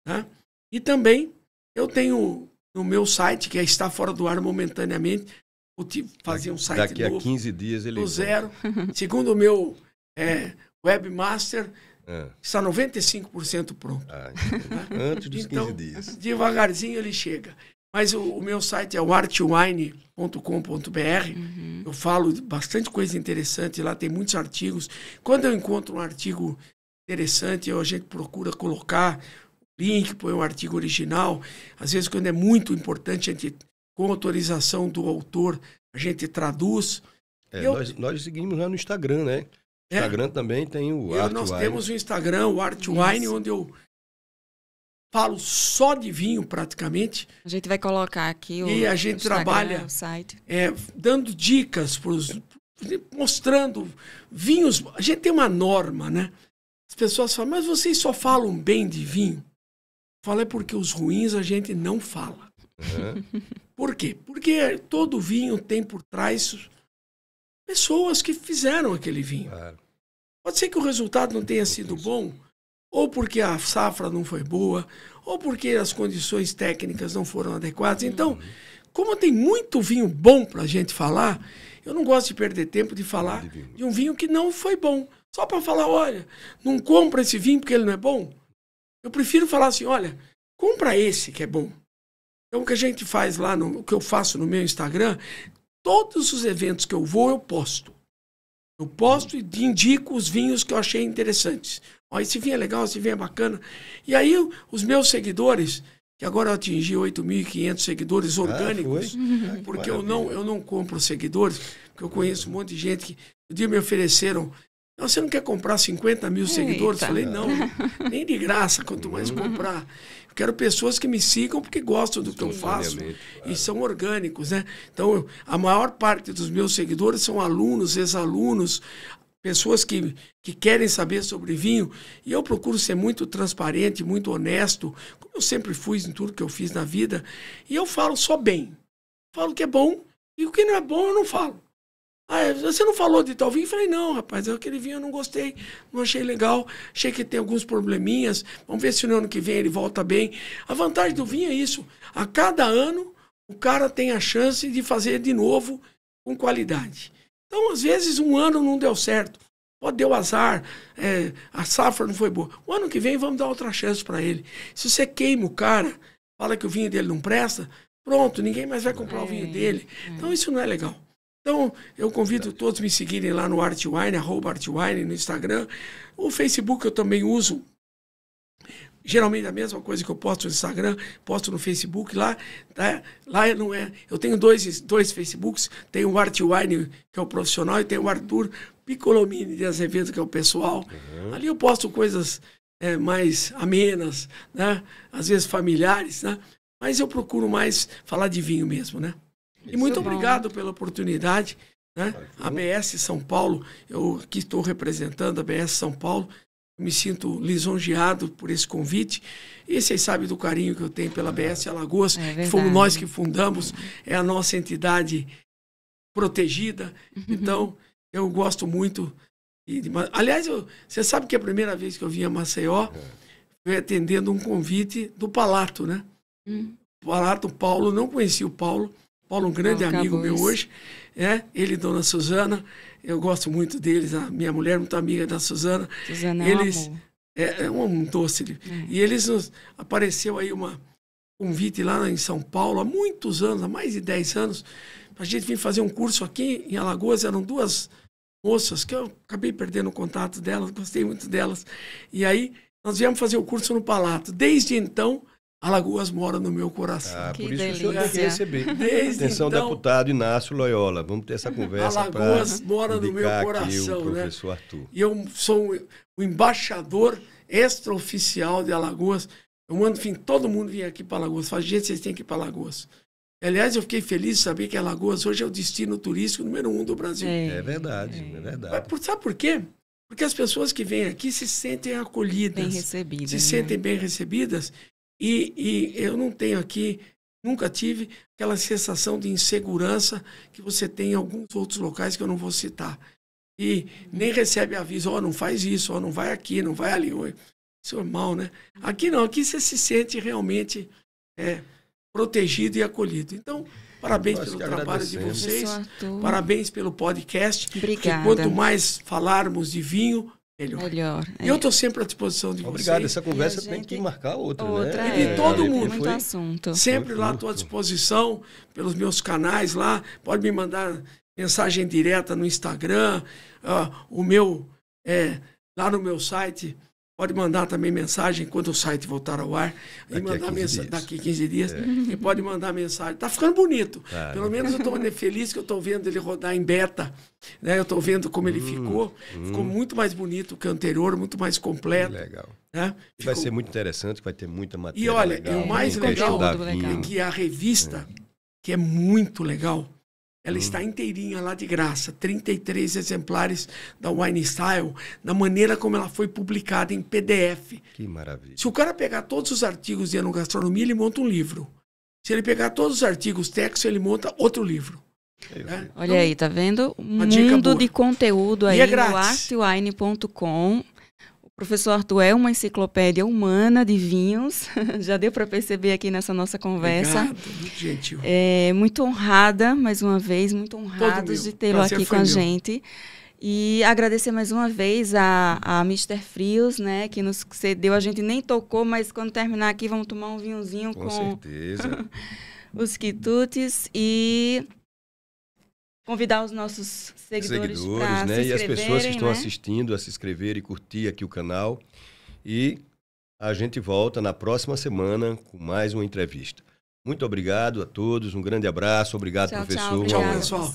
C: Né? E também eu tenho no meu site, que está fora do ar momentaneamente, vou fazer um site
B: novo. Daqui a 15 dias ele...
C: Do zero. Segundo o meu webmaster, está 95% pronto.
B: Antes dos 15
C: então,
B: dias.
C: Devagarzinho ele chega. Mas o meu site é o artwine.com.br. Eu falo bastante coisa interessante lá, tem muitos artigos. Quando eu encontro um artigo interessante, a gente procura colocar o link, põe um artigo original. Às vezes, quando é muito importante, a gente, com autorização do autor, a gente traduz.
B: Nós seguimos lá no Instagram, né? O Instagram também tem o Artwine.
C: Nós temos o Instagram, o Artwine, onde eu falo só de vinho praticamente.
A: A gente vai colocar aqui
C: e a gente trabalha
A: o site.
C: Dando dicas, mostrando vinhos. A gente tem uma norma, né? As pessoas falam, mas vocês só falam bem de vinho? Eu falo, é porque os ruins a gente não fala. Por quê? Porque todo vinho tem por trás pessoas que fizeram aquele vinho.
B: Claro.
C: Pode ser que o resultado não tenha sido bom, ou porque a safra não foi boa, ou porque as condições técnicas não foram adequadas. Então, como tem muito vinho bom para a gente falar, eu não gosto de perder tempo de falar de um vinho que não foi bom. Só para falar, olha, não compra esse vinho porque ele não é bom. Eu prefiro falar assim, olha, compra esse que é bom. Então, o que a gente faz lá, o que eu faço no meu Instagram, todos os eventos que eu vou, eu posto. Eu posto e indico os vinhos que eu achei interessantes. Ó, esse vinho é legal, esse vinho é bacana. E aí, os meus seguidores, que agora eu atingi 8.500 seguidores orgânicos, porque eu não compro seguidores, porque eu conheço um monte de gente que um dia me ofereceram, você não quer comprar 50 mil seguidores? Eu falei, não, nem de graça, quanto mais comprar. Eu quero pessoas que me sigam porque gostam do que eu faço e são orgânicos, né? Então, a maior parte dos meus seguidores são alunos, ex-alunos, pessoas que querem saber sobre vinho. E eu procuro ser muito transparente, muito honesto, como eu sempre fui em tudo que eu fiz na vida. E eu falo só bem. Falo o que é bom e o que não é bom eu não falo. Você não falou de tal vinho? Eu falei, não, rapaz, aquele vinho eu não gostei, não achei legal, achei que tem alguns probleminhas, vamos ver se no ano que vem ele volta bem. A vantagem do vinho é isso, a cada ano o cara tem a chance de fazer de novo com qualidade. Então, às vezes, um ano não deu certo, pode dar azar, a safra não foi boa. O ano que vem vamos dar outra chance para ele. Se você queima o cara, fala que o vinho dele não presta, pronto, ninguém mais vai comprar o vinho dele. Então, isso não é legal. Então, eu convido todos a me seguirem lá no Artwine, @Artwine, no Instagram. O Facebook eu também uso. Geralmente a mesma coisa que eu posto no Instagram, posto no Facebook lá. Tá? Lá não é. Eu tenho dois Facebooks. Tem o Artwine, que é o profissional, e tem o Arthur Piccolomini de Azevedo, que é o pessoal. Ali eu posto coisas mais amenas, né? Às vezes familiares, né? Mas eu procuro mais falar de vinho mesmo, né? E muito obrigado pela oportunidade, né? A ABS São Paulo, eu aqui estou representando a ABS São Paulo, me sinto lisonjeado por esse convite. E vocês sabem do carinho que eu tenho pela ABS Alagoas, que fomos nós que fundamos, é a nossa entidade protegida. Então, eu gosto muito. Aliás, você sabe que a primeira vez que eu vim a Maceió foi atendendo um convite do Palato, né? O Palato, Paulo, não conhecia o Paulo. Paulo, um grande amigo meu hoje, ele e Dona Suzana, eu gosto muito deles, a minha mulher muito amiga da Suzana.
A: Suzana
C: eles, é um doce. E eles apareceu aí um convite lá em São Paulo, há muitos anos, há mais de 10 anos, para a gente vir fazer um curso aqui em Alagoas. Eram duas moças que eu acabei perdendo o contato delas, gostei muito delas. E aí nós viemos fazer o curso no Palato. Desde então, Alagoas mora no meu coração.
B: Por isso o senhor tem que receber.
C: Atenção,
B: então, deputado Inácio Loyola. Vamos ter essa conversa.
C: Alagoas mora no meu coração,
B: o professor Arthur.
C: E eu sou o embaixador extraoficial de Alagoas. Eu mando, enfim, todo mundo vir aqui para Alagoas. Fala, gente, vocês têm que ir para Alagoas. Aliás, eu fiquei feliz de saber que Alagoas hoje é o destino turístico número 1 do Brasil.
B: É verdade, é verdade.
C: Sabe por quê? Porque as pessoas que vêm aqui se sentem acolhidas.
A: Bem recebidas.
C: Se sentem bem recebidas. E eu não tenho aqui, nunca tive aquela sensação de insegurança que você tem em alguns outros locais que eu não vou citar. E nem recebe aviso, não faz isso, não vai aqui, não vai ali. Isso é mal, né? Aqui não, aqui você se sente realmente protegido e acolhido. Então, parabéns pelo trabalho de vocês, parabéns pelo podcast.
A: Obrigada.
C: Quanto mais falarmos de vinho, melhor. E eu estou sempre à disposição de vocês.
B: Obrigado. Essa conversa tem que marcar outra, né?
C: E de todo mundo.
A: Muito assunto.
C: Sempre lá estou à disposição, pelos meus canais lá. Pode me mandar mensagem direta no Instagram. O meu, lá no meu site, pode mandar também mensagem quando o site voltar ao ar. Daqui 15 dias. E pode mandar mensagem. Está ficando bonito. Pelo menos eu estou feliz que eu estou vendo ele rodar em beta. Né? Eu estou vendo como ele ficou. Ficou muito mais bonito que o anterior, muito mais completo.
B: Legal.
C: Né?
B: Vai ser muito interessante, vai ter muita matéria.
C: E olha,
B: legal,
C: o mais legal é que a revista, que é muito legal, ela está inteirinha lá de graça, 33 exemplares da Wine Style, da maneira como ela foi publicada em PDF.
B: Que maravilha.
C: Se o cara pegar todos os artigos de enogastronomia, ele monta um livro. Se ele pegar todos os artigos texto, ele monta outro livro.
A: Né? Olha aí, tá vendo? Um mundo de conteúdo aí no artwine.com. O professor Arthur é uma enciclopédia humana de vinhos, já deu para perceber aqui nessa nossa conversa.
C: Obrigado, muito gentil.
A: Muito honrada, mais uma vez, muito honrados de tê-lo aqui com a gente. E agradecer mais uma vez a Mr. Frios, né, que nos cedeu, a gente nem tocou, mas quando terminar aqui vamos tomar um vinhozinho com
B: certeza.
A: Os quitutes e convidar os nossos seguidores para
B: né?
A: se inscreverem,
B: e as pessoas que estão
A: né?
B: assistindo a se inscrever e curtir aqui o canal. E a gente volta na próxima semana com mais uma entrevista. Muito obrigado a todos, um grande abraço, obrigado,
A: tchau,
B: professor.
A: Tchau,
C: pessoal.